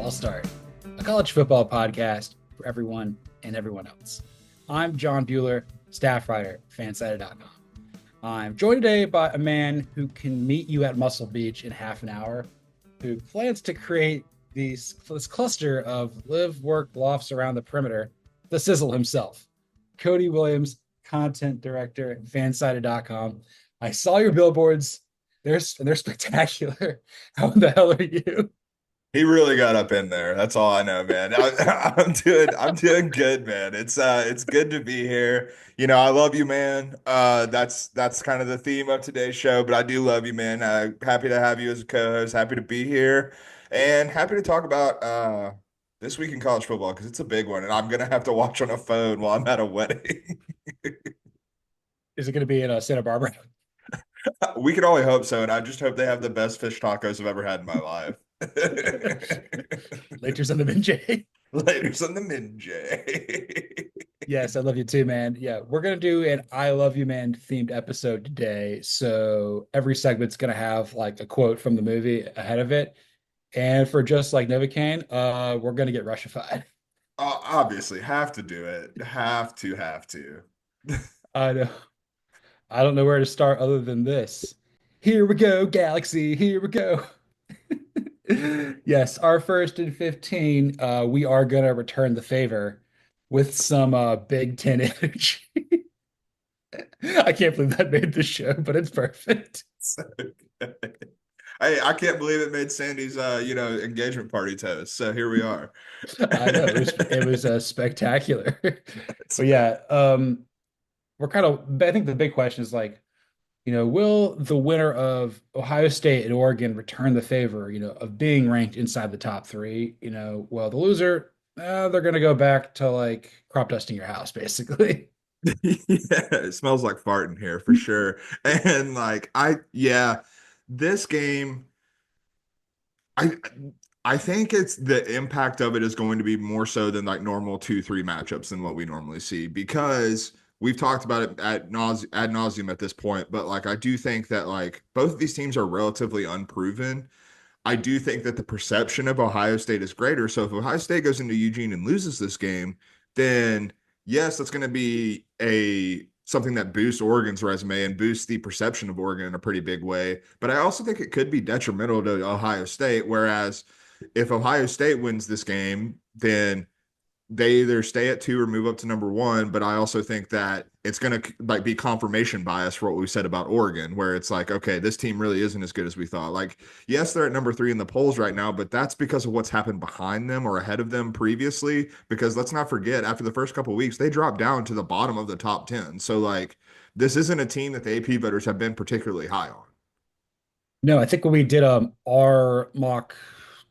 I'll start. A college football podcast for everyone and everyone else. I'm John Buhler, staff writer, fansided.com. I'm joined today by a man who can meet you at Muscle Beach in half an hour, who plans to create this cluster of live, work, lofts around the perimeter, the sizzle himself. Cody Williams, content director at fansided.com. I saw your billboards. They're spectacular. How the hell are you? He really got up in there. That's all I know, man. I'm doing good, man. It's good to be here. I love you, man. That's kind of the theme of today's show, but I do love you, man. Happy to have you as a co-host. Happy to be here, and happy to talk about this week in college football because it's a big one, and I'm gonna have to watch on a phone while I'm at a wedding. Is it going to be in Santa Barbara? We can only hope so, and I just hope they have the best fish tacos I've ever had in my life. Laters on the Minjay. Laters on the Minjay. Yes, I love you too, man. Yeah, we're gonna do an I love you, man themed episode today. So every segment's gonna have like a quote from the movie ahead of it. And for just like Novocaine, we're gonna get Rushified. Obviously, have to do it. Have to. I know. I don't know where to start other than this. Here we go, Galaxy. Here we go. Yes, our first and 15, we are gonna return the favor with some Big Ten energy. I can't believe that made the show, but it's perfect. So good. I can't believe it made Sandy's engagement party toast. So here we are. I know it was spectacular. That's But yeah, we're kind of I think the big question is like, will the winner of Ohio State and Oregon return the favor, of being ranked inside the top three? Well, the loser, they're gonna go back to like crop dusting your house, basically. yeah, it smells like fart in here for sure. And this game, I I think it's the impact of it is going to be more so than like normal 2-3 matchups than what we normally see because we've talked about it ad nauseum at this point, but like I do think that like both of these teams are relatively unproven. I do think that the perception of Ohio State is greater. So if Ohio State goes into Eugene and loses this game, then yes, that's going to be a something that boosts Oregon's resume and boosts the perception of Oregon in a pretty big way. But I also think it could be detrimental to Ohio State. Whereas if Ohio State wins this game, then they either stay at 2 or move up to number 1. But I also think that it's going to like be confirmation bias for what we said about Oregon, where it's like, okay, this team really isn't as good as we thought. Like, yes, they're at number 3 in the polls right now, but that's because of what's happened behind them or ahead of them previously. Because let's not forget, after the first couple of weeks, they dropped down to the bottom of the top 10. So like, this isn't a team that the AP voters have been particularly high on. No, I think when we did our mock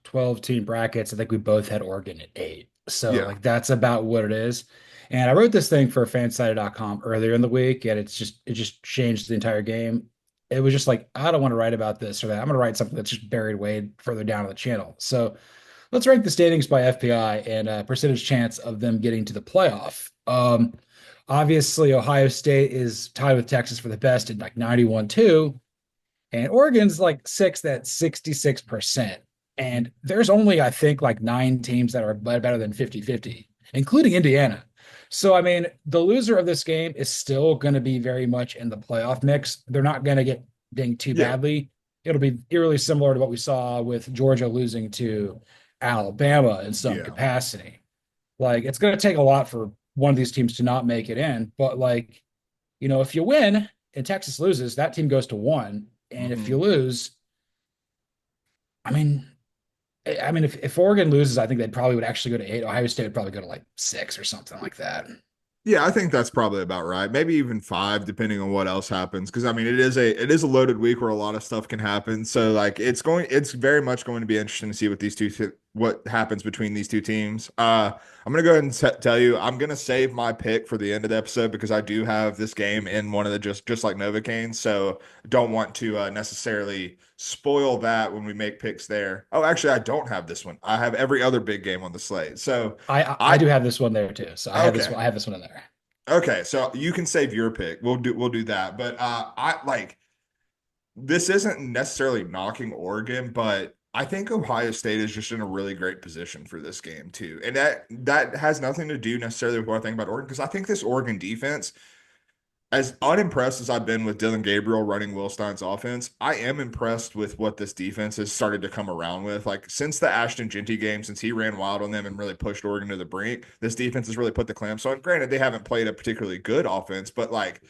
12 team brackets, I think we both had Oregon at 8. So Yeah. like that's about what it is. And I wrote this thing for fansided.com earlier in the week, and it just changed the entire game. It was just like, I don't want to write about this or that. I'm gonna write something that's just buried way further down on the channel. So let's rank the standings by FPI and percentage chance of them getting to the playoff. Obviously, Ohio State is tied with Texas for the best at like 91-2. And Oregon's like sixth at 66%. And there's only, I think, like 9 teams that are better than 50-50, including Indiana. So, I mean, the loser of this game is still going to be very much in the playoff mix. They're not going to get dinged too Yeah. badly. It'll be eerily similar to what we saw with Georgia losing to Alabama in some Yeah. capacity. Like, it's going to take a lot for one of these teams to not make it in. But, like, if you win and Texas loses, that team goes to 1. And if you Mhm. lose, I mean, if Oregon loses, I think they probably would actually go to 8. Ohio State would probably go to like 6 or something like that. Yeah, I think that's probably about right. Maybe even 5, depending on what else happens. Because I mean, it is a loaded week where a lot of stuff can happen. So like, it's very much going to be interesting to see what happens between these two teams. I'm gonna go ahead and tell you, I'm gonna save my pick for the end of the episode because I do have this game in one of the just like Novocaine. So don't want to necessarily spoil that when we make picks there. Oh, actually, I don't have this one. I have every other big game on the slate. So I I do have this one there too. So okay. I have this one in there. Okay, so you can save your pick. We'll do that. But I like this isn't necessarily knocking Oregon, but I think Ohio State is just in a really great position for this game too. And that has nothing to do necessarily with what I think about Oregon, because I think this Oregon defense, as unimpressed as I've been with Dylan Gabriel running Will Stein's offense, I am impressed with what this defense has started to come around with. Like since the Ashton Genty game, since he ran wild on them and really pushed Oregon to the brink, this defense has really put the clamps on. Granted, they haven't played a particularly good offense, but like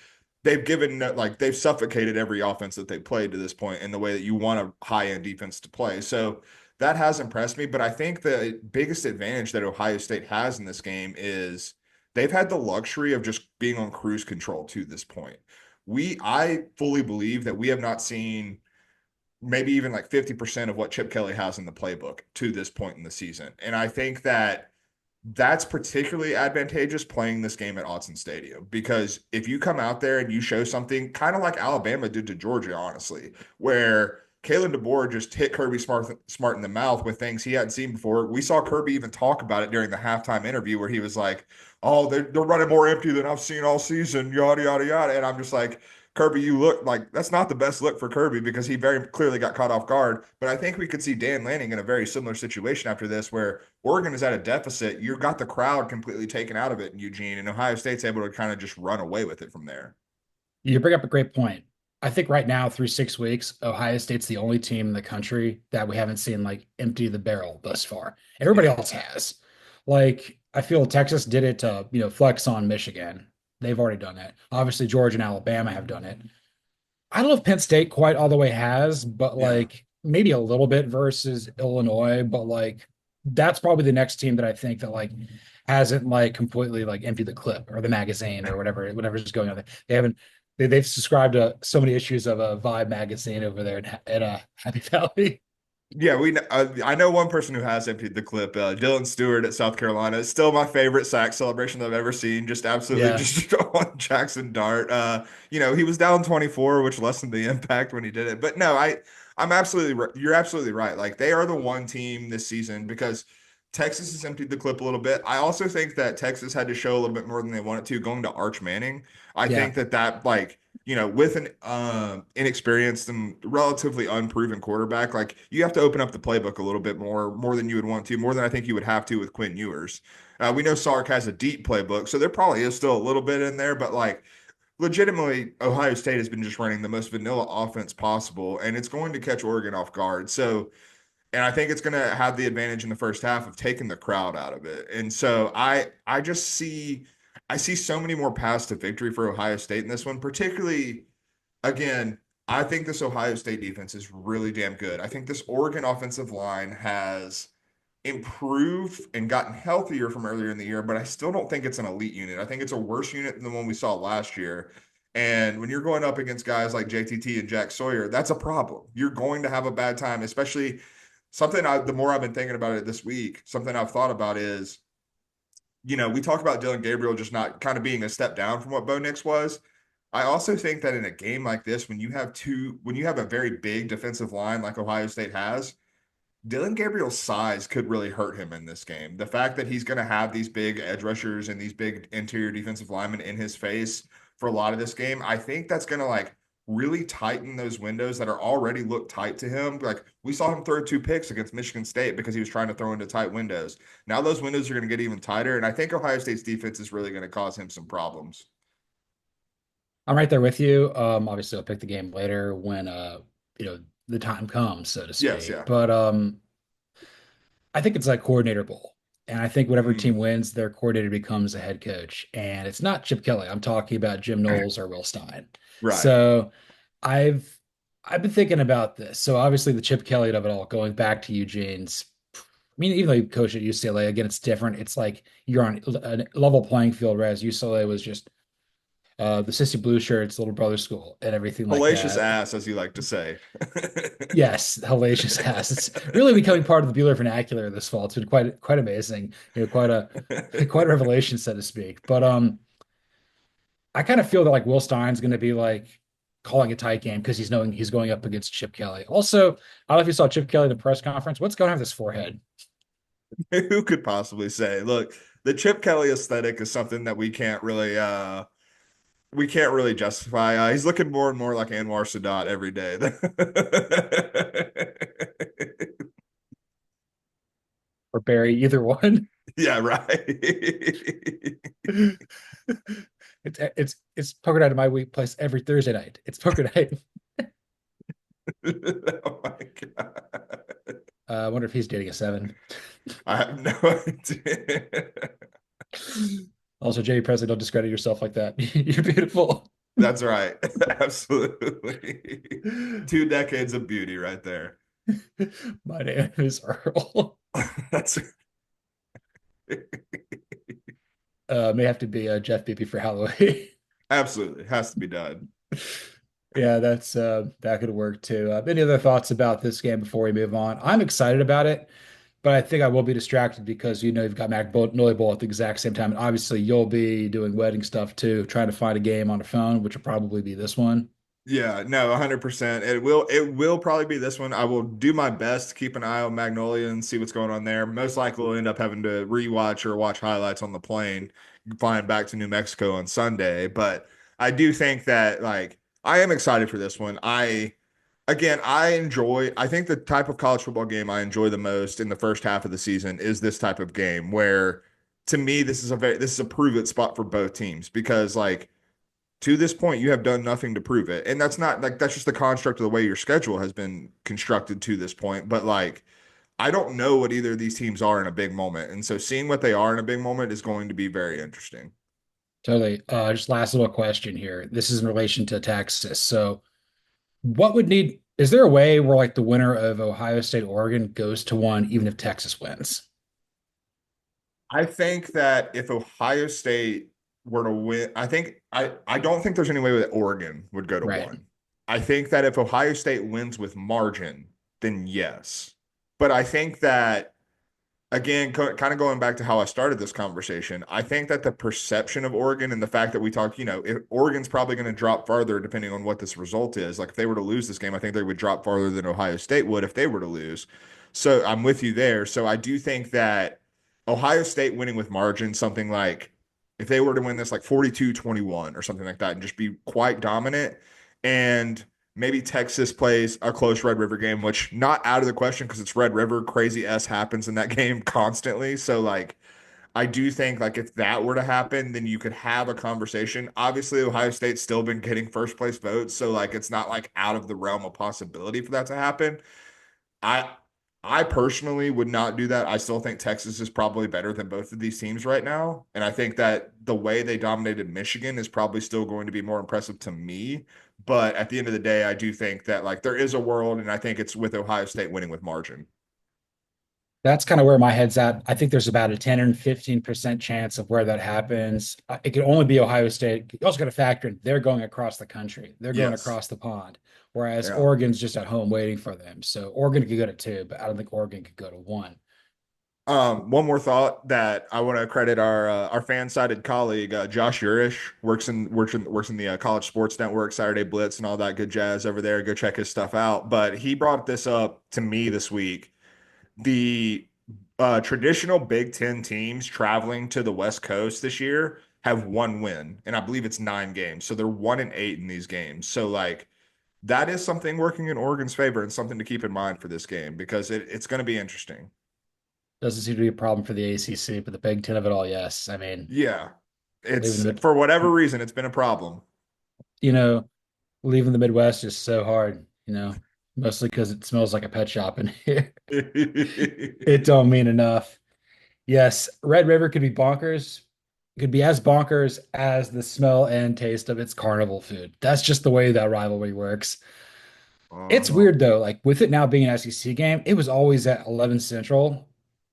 they've suffocated every offense that they've played to this point in the way that you want a high-end defense to play. So that has impressed me. But I think the biggest advantage that Ohio State has in this game is they've had the luxury of just being on cruise control to this point. I fully believe that we have not seen maybe even like 50% of what Chip Kelly has in the playbook to this point in the season. And I think that that's particularly advantageous playing this game at Autzen Stadium, because if you come out there and you show something kind of like Alabama did to Georgia, honestly, where Kalen DeBoer just hit Kirby Smart in the mouth with things he hadn't seen before. We saw Kirby even talk about it during the halftime interview where he was like, "Oh, they're running more empty than I've seen all season, yada yada yada." And I'm just like, Kirby, you look like that's not the best look for Kirby, because he very clearly got caught off guard. But I think we could see Dan Lanning in a very similar situation after this, where Oregon is at a deficit. You've got the crowd completely taken out of it in Eugene, and Ohio State's able to kind of just run away with it from there. You bring up a great point. I think right now, through 6 weeks, Ohio State's the only team in the country that we haven't seen like empty the barrel thus far. Everybody Yeah. else has. Like, I feel Texas did it to, flex on Michigan. They've already done it. Obviously, Georgia and Alabama have done it. I don't know if Penn State quite all the way has, but Yeah. like maybe a little bit versus Illinois. But like that's probably the next team that I think that like hasn't like completely like emptied the clip or the magazine or whatever's going on there. They haven't they've subscribed to so many issues of a Vibe magazine over there at Happy Valley. Yeah, I know one person who has emptied the clip. Dylan Stewart at South Carolina. It's still my favorite sack celebration I've ever seen. Just absolutely Yeah. just on Jackson Dart. He was down 24, which lessened the impact when he did it. But no, I'm absolutely you're absolutely right. Like they are the one team this season, because Texas has emptied the clip a little bit. I also think that Texas had to show a little bit more than they wanted to going to Arch Manning. I Yeah. think that like with an inexperienced and relatively unproven quarterback, like you have to open up the playbook a little bit more than you would want to, more than I think you would have to with Quinn Ewers. We know Sark has a deep playbook, so there probably is still a little bit in there, but like legitimately, Ohio State has been just running the most vanilla offense possible, and it's going to catch Oregon off guard. So, and I think it's going to have the advantage in the first half of taking the crowd out of it. And so I just see I see so many more paths to victory for Ohio State in this one, particularly again, I think this Ohio State defense is really damn good. I think this Oregon offensive line has improved and gotten healthier from earlier in the year, but I still don't think it's an elite unit. I think it's a worse unit than the one we saw last year. And when you're going up against guys like JTT and Jack Sawyer, that's a problem. You're going to have a bad time, especially the more I've been thinking about it this week, something I've thought about is, we talk about Dylan Gabriel just not kind of being a step down from what Bo Nix was. I also think that in a game like this, when you have a very big defensive line like Ohio State has, Dylan Gabriel's size could really hurt him in this game. The fact that he's going to have these big edge rushers and these big interior defensive linemen in his face for a lot of this game, I think that's going to like really tighten those windows that are already look tight to him. Like we saw him throw 2 picks against Michigan State because he was trying to throw into tight windows. Now those windows are going to get even tighter, and I think Ohio State's defense is really going to cause him some problems. I'm right there with you. Obviously I'll pick the game later when the time comes, so to Yes, speak. yeah. But I think it's like coordinator bowl. And I think whatever team Mm, wins, their coordinator becomes a head coach. And it's not Chip Kelly. I'm talking about Jim Knowles or Will Stein. right. So I've I've been thinking about this. So obviously the Chip Kelly of it all, going back to Eugene's. I mean, even though you coach at UCLA, again, it's different. It's like you're on a level playing field, whereas UCLA was just the sissy blue shirts, little brother school, and everything like Hellacious that. ass, as you like to say. Yes, hellacious ass. It's really becoming part of the Buhler vernacular this fall. It's been quite amazing. Quite a quite a revelation, so to speak. But I kind of feel that like Will Stein's going to be like calling a tight game because he's knowing he's going up against Chip Kelly. Also, I don't know if you saw Chip Kelly at the press conference. What's going on with his forehead? Who could possibly say? Look, the Chip Kelly aesthetic is something that we can't really justify. He's looking more and more like Anwar Sadat every day. or Barry, either one. Yeah, right. It's poker night at my week place every Thursday night. It's poker night. Oh my God. I wonder if he's dating a seven. I have no idea. Also, Jamie Presley, don't discredit yourself like that. You're beautiful. That's right. Absolutely. 2 decades of beauty right there. My name is Earl. That's May have to be Jeff Beebe for Halloween. absolutely has to be done. Yeah, that could work too. Any other thoughts about this game before we move on? I'm excited about it, but I think I will be distracted because you've got Magnolia Bowl at the exact same time, and obviously you'll be doing wedding stuff too, trying to find a game on the phone, which will probably be this one. Yeah, no, 100%. It will probably be this one. I will do my best to keep an eye on Magnolia and see what's going on there. Most likely we'll end up having to rewatch or watch highlights on the plane flying back to New Mexico on Sunday. But I do think that like I am excited for this one. I think the type of college football game I enjoy the most in the first half of the season is this type of game where to me this is a prove it spot for both teams because like to this point, you have done nothing to prove it. And that's not like that's just the construct of the way your schedule has been constructed to this point. But like, I don't know what either of these teams are in a big moment. And so seeing what they are in a big moment is going to be very interesting. Totally. Just last little question here. This is in relation to Texas. So, what would need? Is there a way where like the winner of Ohio State Oregon goes to one even if Texas wins? I think that if Ohio State were to win, I don't think there's any way that Oregon would go to Right. one. I think that if Ohio State wins with margin, then yes. But I think that again, kind of going back to how I started this conversation, I think that the perception of Oregon and the fact that we talk, if Oregon's probably going to drop farther depending on what this result is. Like if they were to lose this game, I think they would drop farther than Ohio State would if they were to lose. So I'm with you there. So I do think that Ohio State winning with margin, something like if they were to win this like 42-21 or something like that and just be quite dominant and maybe Texas plays a close Red River game, which not out of the question because it's Red River. Crazy S happens in that game constantly. So like I do think like if that were to happen, then you could have a conversation. Obviously, Ohio State's still been getting first place votes, so like it's not like out of the realm of possibility for that to happen. I I personally would not do that. I still think Texas is probably better than both of these teams right now. And I think that the way they dominated Michigan is probably still going to be more impressive to me. But at the end of the day, I do think that like there is a world, and I think it's with Ohio State winning with margin. That's kind of where my head's at. I think there's about a 10 and 15% chance of where that happens. It could only be Ohio State. You also got to factor in they're going across the country. They're going Yes. across the pond, whereas Yeah. Oregon's just at home waiting for them. So Oregon could go to two, but I don't think Oregon could go to one. One more thought that I want to credit our fan-sided colleague Josh Urish works in the College Sports Network, Saturday Blitz, and all that good jazz over there. Go check his stuff out. But he brought this up to me this week. The traditional Big Ten teams traveling to the West Coast this year have one win, and I believe it's 9 games. So they're 1-8 in these games. So like that is something working in Oregon's favor and something to keep in mind for this game because it's going to be interesting. Doesn't seem to be a problem for the ACC, but the Big Ten of it all, yes. I mean, Yeah. leaving It's the mid, for whatever reason, it's been a problem. you know, leaving the Midwest is so hard, mostly because it smells like a pet shop in here. It don't mean enough. Yes, Red River could be bonkers. It could be as bonkers as the smell and taste of its carnival food. That's just the way that rivalry works. It's Uh-huh. weird though, like with it now being an SEC game, it was always at 11 Central.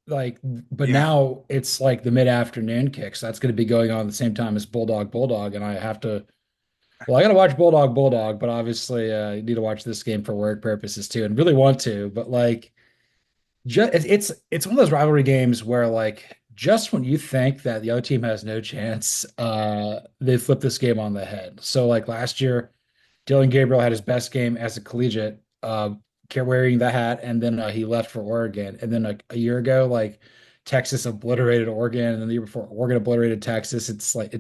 Like, but Yeah. now it's like the mid-afternoon kick. So that's going to be going on at the same time as Bulldog Bulldog. And I have to, well, I got to watch Bulldog Bulldog, but obviously you need to watch this game for work purposes too, and really want to. But like, just it's one of those rivalry games where like just when you think that the other team has no chance, they flip this game on the head. So like last year, Dylan Gabriel had his best game as a collegiate, wearing the hat, and then he left for Oregon. And then like a year ago, like Texas obliterated Oregon, and then the year before, Oregon obliterated Texas. It's like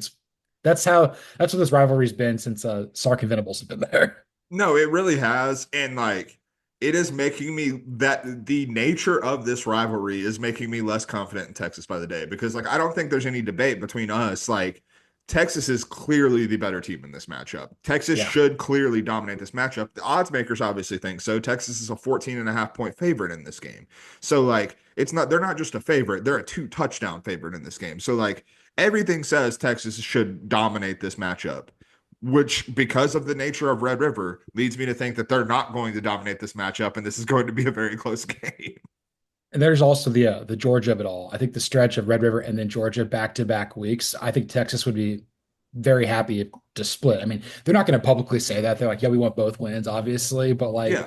that's what this rivalry's been since Sark and Venables have been there. No, it really has. And like it is making me that the nature of this rivalry is making me less confident in Texas by the day because like I don't think there's any debate between us. Like Texas is clearly the better team in this matchup. Texas Yeah. should clearly dominate this matchup. The odds makers obviously think so. Texas is a 14.5 point favorite in this game. So like it's not they're not just a favorite, they're a 2 touchdown favorite in this game. So like everything says Texas should dominate this matchup, which, because of the nature of Red River, leads me to think that they're not going to dominate this matchup, and this is going to be a very close game. And there's also the Georgia of it all. I think the stretch of Red River and then Georgia back-to-back weeks, I think Texas would be very happy to split. I mean, they're not going to publicly say that. They're like, yeah, we want both wins, obviously, but like Yeah,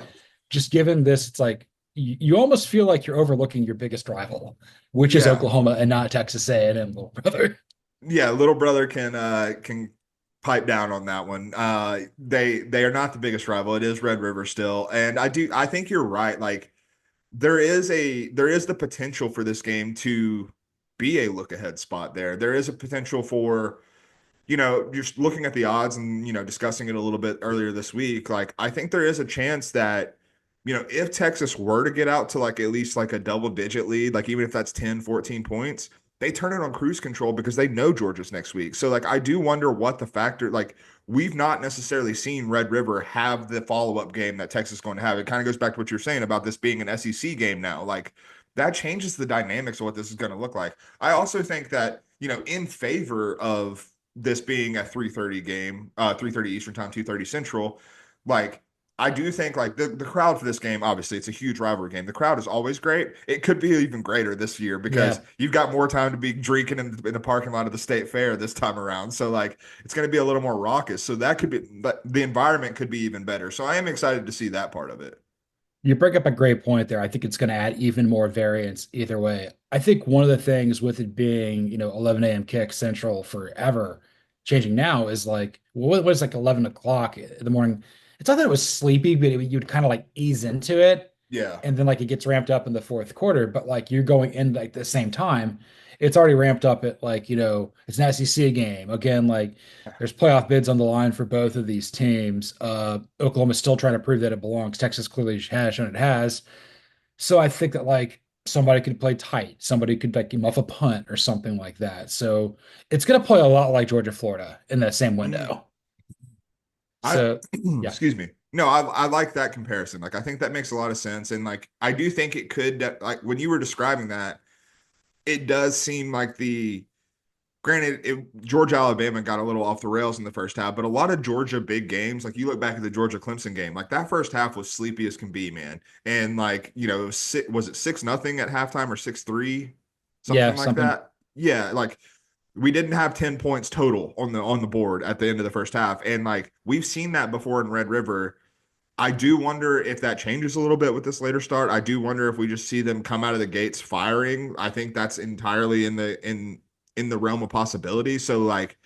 just given this, it's like you almost feel like you're overlooking your biggest rival, which is yeah, Oklahoma and not Texas A&M, little brother. yeah. Little brother can pipe down on that one. They are not the biggest rival. It is Red River still, and I think you're right. Like there is the potential for this game to be a look ahead spot there. There is a potential for just looking at the odds and, discussing it a little bit earlier this week, like I think there is a chance that, if Texas were to get out to like at least like a double digit lead, like even if that's 10, 14 points, they turn it on cruise control because they know Georgia's next week. So like I do wonder what the factor, like we've not necessarily seen Red River have the follow-up game that Texas is going to have. It kind of goes back to what you're saying about this being an SEC game now. Like that changes the dynamics of what this is going to look like. I also think that, in favor of this being a 3:30 game, 3:30 Eastern time, 2:30 Central, like I do think like the crowd for this game, obviously it's a huge rivalry game. The crowd is always great. It could be even greater this year because Yeah. you've got more time to be drinking in the parking lot of the state fair this time around. So like it's going to be a little more raucous. So that could be, but the environment could be even better. So I am excited to see that part of it. You bring up a great point there. I think it's going to add even more variance either way. I think one of the things with it being, 11 a.m. kick central forever, changing now is like, what was like 11 o'clock in the morning? It's not that it was sleepy, but you'd kind of like ease into it. Yeah. And then like it gets ramped up in the fourth quarter, but like you're going in like the same time. It's already ramped up at like, it's an SEC game. Again, like there's playoff bids on the line for both of these teams. Oklahoma's still trying to prove that it belongs. Texas clearly has shown it has. So I think that like somebody could play tight, somebody could like muff a punt or something like that. So it's going to play a lot like Georgia, Florida in that same Mhm. window. I So yeah, excuse me. No, I like that comparison. Like I think that makes a lot of sense. And like I do think it could like when you were describing that, it does seem like the granted Georgia Alabama got a little off the rails in the first half, but a lot of Georgia big games, like you look back at the Georgia Clemson game, like that first half was sleepy as can be, man. And like, was it 6-0 at halftime or 6-3, yeah, something like something. that? Yeah, like we didn't have 10 points total on the board at the end of the first half. And like we've seen that before in Red River. I do wonder if that changes a little bit with this later start. I do wonder if we just see them come out of the gates firing. I think that's entirely in the realm of possibility. So like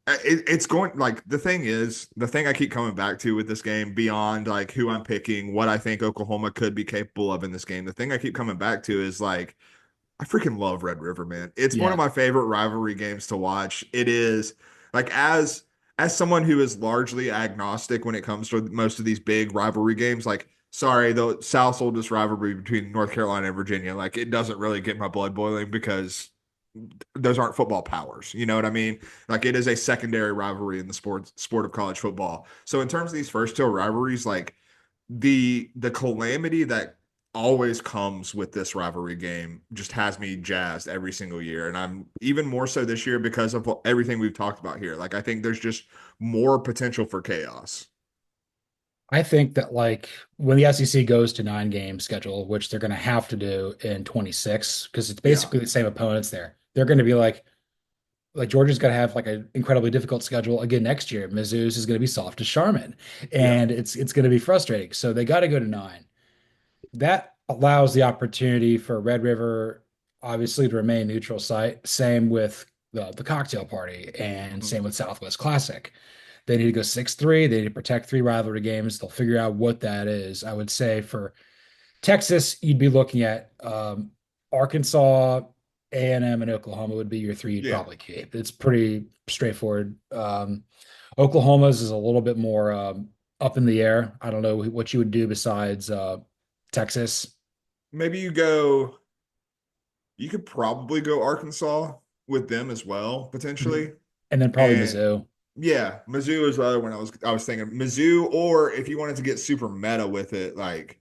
it's going like the thing I keep coming back to with this game beyond like who I'm picking, what I think Oklahoma could be capable of in this game. The thing I keep coming back to is like I freaking love Red River, man. It's one of Yeah. my favorite rivalry games to watch. It is like as someone who is largely agnostic when it comes to most of these big rivalry games, like sorry, the South's oldest rivalry between North Carolina and Virginia, like it doesn't really get my blood boiling because those aren't football powers. You know what I mean? Like it is a secondary rivalry in the sport of college football. So in terms of these first two rivalries, like the calamity that always comes with this rivalry game just has me jazzed every single year, and I'm even more so this year because of everything we've talked about here. Like I think there's just more potential for chaos. I think that like when the SEC goes to 9 game schedule, which they're going to have to do in 26, because it's Yeah, basically the same opponents there. They're going to be like Georgia's going to have like an incredibly difficult schedule again next year. Mizzou's is going to be soft as Charmin, yeah, and it's going to be frustrating. So they got to go to 9. That allows the opportunity for Red River, obviously, to remain neutral site. Same with the cocktail party, and mhm, same with Southwest Classic. They need to go 6-3. They need to protect 3 rivalry games. They'll figure out what that is. I would say for Texas, you'd be looking at Arkansas, A&M, and Oklahoma would be your 3 you'd yeah. probably keep. It's pretty straightforward. Oklahoma's is a little bit more up in the air. I don't know what you would do besides Texas. Maybe you could probably go Arkansas with them as well, Mhm. potentially. And then probably And Mizzou. yeah, Mizzou is the other one I was thinking. Mizzou, or if you wanted to get super meta with it, like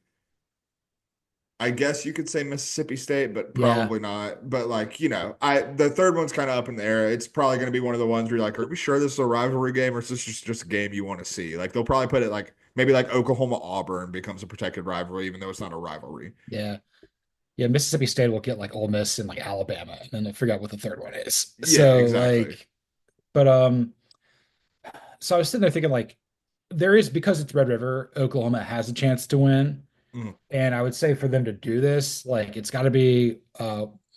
I guess you could say Mississippi State, but Yeah, probably not. But like, I the third one's kind of up in the air. It's probably going to be one of the ones where you're like, are we sure this is a rivalry game or is this just a game you want to see? Like they'll probably put it like maybe like Oklahoma Auburn becomes a protected rivalry, even though it's not a rivalry. yeah. Yeah, Mississippi State will get like Ole Miss and like Alabama, and then they'll figure out what the third one is. Yeah, So exactly. like, but so I was sitting there thinking like, there is because it's Red River, Oklahoma has a chance to win, Mm, and I would say for them to do this, like it's got to be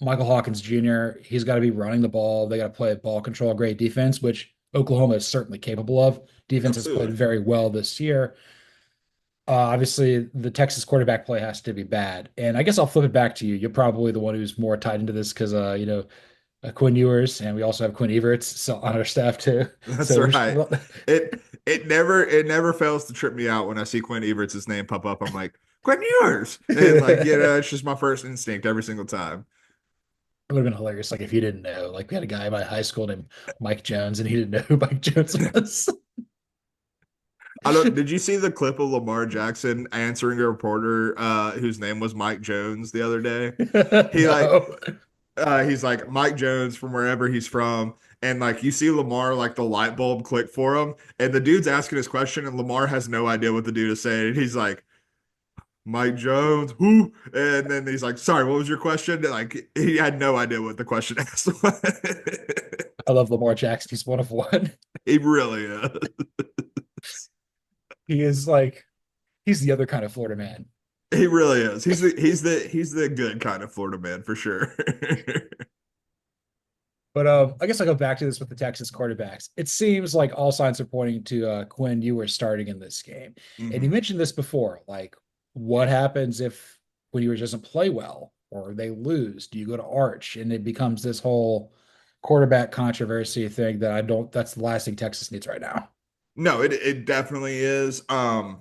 Michael Hawkins Jr. He's got to be running the ball. They got to play ball control, great defense, which Oklahoma is certainly capable of. Defense has played absolutely. very well this year. Obviously, the Texas quarterback play has to be bad. And I guess I'll flip it back to you. You're probably the one who's more tied into this because, Quinn Ewers, and we also have Quinn Everts so on our staff too. That's So right. It never fails to trip me out when I see Quinn Everts' name pop up. I'm like, Quinn Ewers. And like, it's just my first instinct every single time. It would have been hilarious, like if you didn't know. Like we had a guy in my high school named Mike Jones, and he didn't know who Mike Jones was. I don't. Did you see the clip of Lamar Jackson answering a reporter whose name was Mike Jones the other day? He like No. he's like Mike Jones from wherever he's from, and like you see Lamar like the light bulb click for him, and the dude's asking his question, and Lamar has no idea what the dude is saying, and he's like Mike Jones, who? And then he's like, "Sorry, what was your question?" And like he had no idea what the question asked was. I love Lamar Jackson. He's one of one. He really is. He is like he's the other kind of Florida man. He really is. He's the good kind of Florida man for sure. But I guess I'll go back to this with the Texas quarterbacks. It seems like all signs are pointing to Quinn, you were starting in this game. And you hmm mentioned this before, like what happens if Quinn Ewers doesn't play well or they lose? Do you go to Arch? And it becomes this whole quarterback controversy thing that I don't, that's the last thing Texas needs right now. No, it definitely is. I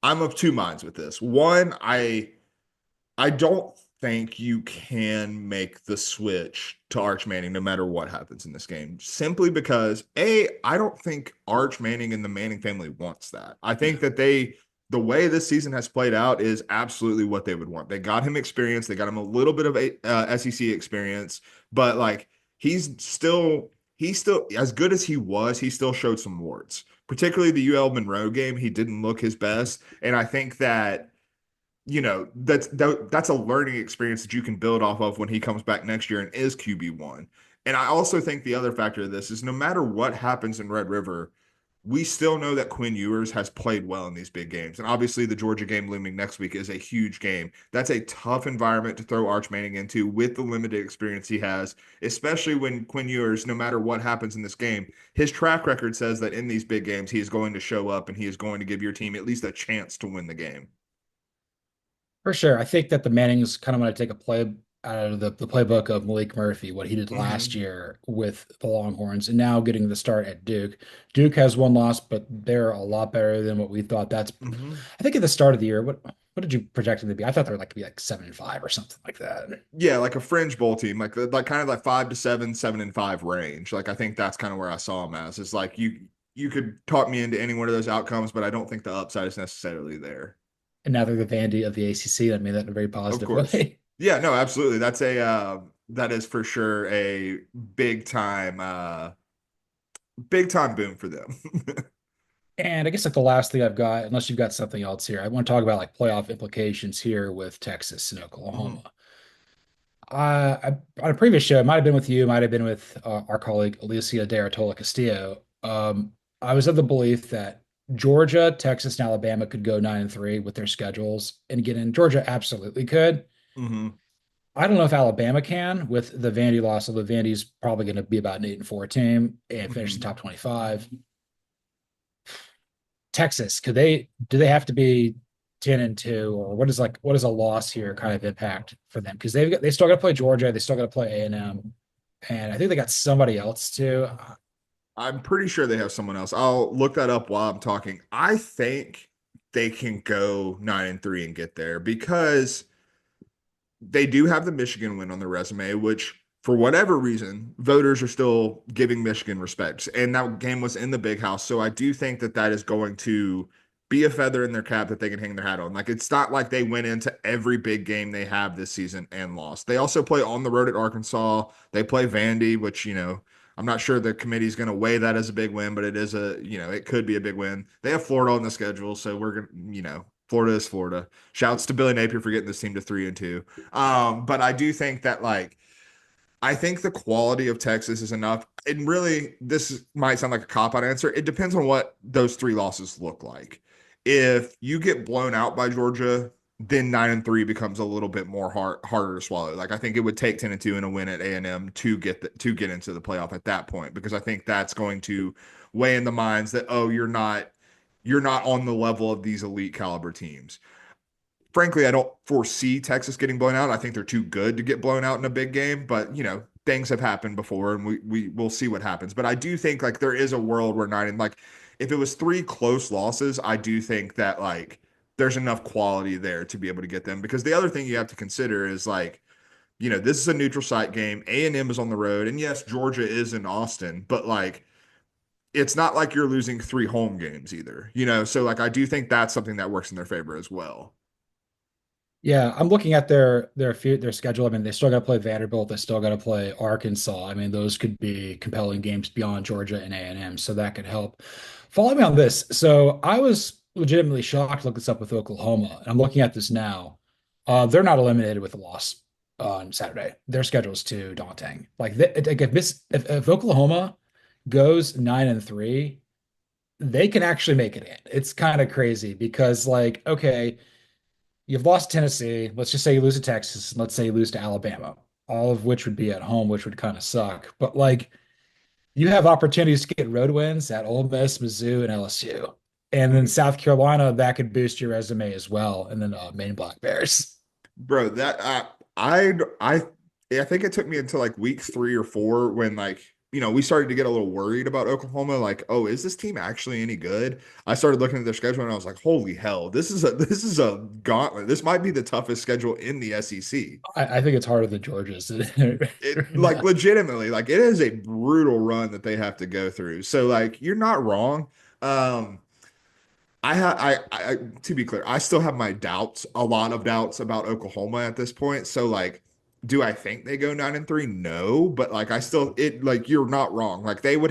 I'm of two minds with this. One, I don't think you can make the switch to Arch Manning no matter what happens in this game, simply because I don't think Arch Manning and the Manning family wants that. I think that the way this season has played out is absolutely what they would want. They got him experience, they got him a little bit of SEC experience, but like he's still as good as he still showed some warts. Particularly the UL Monroe game, he didn't look his best, and I think that that's a learning experience that you can build off of when he comes back next year and is QB1. And I also think the other factor of this is no matter what happens in Red River, we still know that Quinn Ewers has played well in these big games. And obviously the Georgia game looming next week is a huge game. That's a tough environment to throw Arch Manning into with the limited experience he has, especially when Quinn Ewers, no matter what happens in this game, his track record says that in these big games, he is going to show up and he is going to give your team at least a chance to win the game. For sure. I think that the Mannings kind of want to take a play out of the playbook of Malik Murphy, what he did last hmm year with the Longhorns, and now getting the start at Duke. Duke has one loss, but they're a lot better than what we thought. hmm I think at the start of the year, what did you project them to be? I thought they were like to be like 7-5 or something like that. Yeah, like a fringe bowl team, like kind of like 5 to 7, 7-5 range. Like I think that's kind of where I saw them as. It's like you could talk me into any one of those outcomes, but I don't think the upside is necessarily there. And now they're the Vandy of the ACC. I mean that in a very Of positive course. way. Yeah, no, absolutely. That is for sure a big time boom for them. And I guess like the last thing I've got, unless you've got something else here, I want to talk about like playoff implications here with Texas and Mhm, Oklahoma. On a previous show, it might have been with you, might have been with our colleague Alicia De Artola Castillo. I was of the belief that Georgia, Texas, and Alabama could go 9-3 with their schedules and get in. Georgia absolutely could. mhm, I don't know if Alabama can with the Vandy loss, although Vandy's probably going to be about an 8-4 team and finish the mhm. top 25. Texas, could they do they have to be 10-2, or what is a loss here kind of impact for them? Because they still got to play Georgia, they still got to play A&M, and I think they got somebody else too. I'm pretty sure they have someone else. I'll look that up while I'm talking. I think they can go 9-3 and get there because they do have the Michigan win on their resume, which for whatever reason, voters are still giving Michigan respect. And that game was in the big house. So I do think that that is going to be a feather in their cap that they can hang their hat on. Like it's not like they went into every big game they have this season and lost. They also play on the road at Arkansas. They play Vandy, which, I'm not sure the committee's going to weigh that as a big win, but it is it could be a big win. They have Florida on the schedule. So we're going to, Florida is Florida. Shouts to Billy Napier for getting this team to 3-2. But I do think that I think the quality of Texas is enough. And really, this might sound like a cop-out answer. It depends on what those three losses look like. If you get blown out by Georgia, then 9-3 becomes a little bit more harder to swallow. Like I think it would take 10-2 and a win at A&M to get into the playoff at that point, because I think that's going to weigh in the minds that, oh, you're not on the level of these elite caliber teams. Frankly, I don't foresee Texas getting blown out. I think they're too good to get blown out in a big game, but things have happened before and we will see what happens. But I do think like there is a world where nine and like if it was three close losses, I do think that like there's enough quality there to be able to get them. Because the other thing you have to consider is like, this is a neutral site game. A&M is on the road. And yes, Georgia is in Austin, but like it's not like you're losing three home games either, So like I do think that's something that works in their favor as well. Yeah, I'm looking at their schedule. I mean, they still got to play Vanderbilt. They still got to play Arkansas. I mean, those could be compelling games beyond Georgia and A&M, so that could help. Follow me on this. So I was legitimately shocked to look this up with Oklahoma, and I'm looking at this now. They're not eliminated with a loss on Saturday. Their schedule is too daunting. Like if Oklahoma goes 9-3, they can actually make it in. It's kind of crazy because like, okay. You've lost Tennessee. Let's just say you lose to Texas. And let's say you lose to Alabama, all of which would be at home, which would kind of suck. But like you have opportunities to get road wins at Ole Miss, Mizzou, and LSU. And then South Carolina, that could boost your resume as well. And then Maine Black Bears. Bro, that I think it took me until like week 3 or 4 when like we started to get a little worried about Oklahoma. Like, oh, is this team actually any good? I started looking at their schedule and I was like, holy hell, this is a gauntlet. This might be the toughest schedule in the SEC. I think it's harder than Georgia's. It like legitimately, like it is a brutal run that they have to go through. So like you're not wrong. Um, I to be clear, I still have my doubts, a lot of doubts about Oklahoma at this point. So like, do I think they go 9-3? No, but like I still it like you're not wrong. Like they would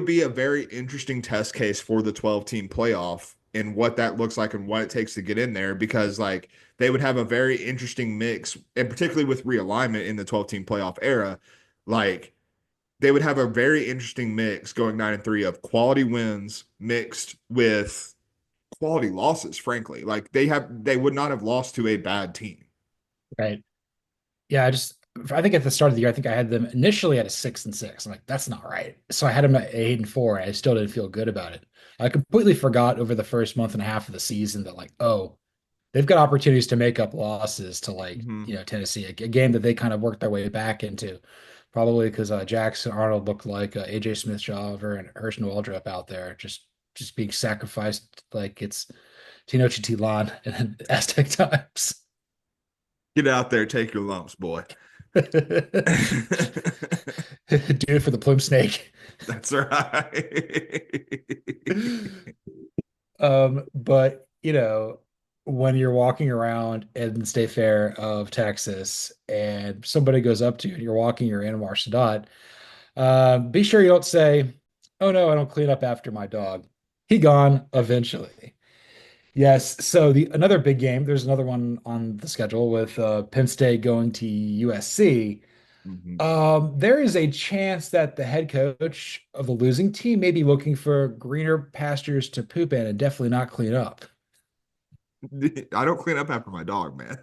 be a very interesting test case for the 12 team playoff and what that looks like and what it takes to get in there, because like they would have a very interesting mix, and particularly with realignment in the 12 team playoff era, like they would have a very interesting mix going 9-3 of quality wins mixed with quality losses, frankly. Like they would not have lost to a bad team. Right. Yeah, I think at the start of the year, I think I had them initially at a 6-6. I'm like, that's not right. So I had them at 8-4, and I still didn't feel good about it. I completely forgot over the first month and a half of the season that like, oh, they've got opportunities to make up losses to like, Mm-hmm. Tennessee, a game that they kind of worked their way back into. Probably because Jackson Arnold looked like AJ Smith-Jolliver and Hirsch Waldrop out there, just being sacrificed like it's Tenochtitlan and Aztec times. Get out there, take your lumps, boy. Do it for the plume snake. That's right. But when you're walking around in the State Fair of Texas and somebody goes up to you and you're walking your Anwar Sadat, be sure you don't say, "Oh no, I don't clean up after my dog. He gone eventually." Yes. So the another big game. There's another one on the schedule with Penn State going to USC. Mhm. There is a chance that the head coach of the losing team may be looking for greener pastures to poop in and definitely not clean up. I don't clean up after my dog, man.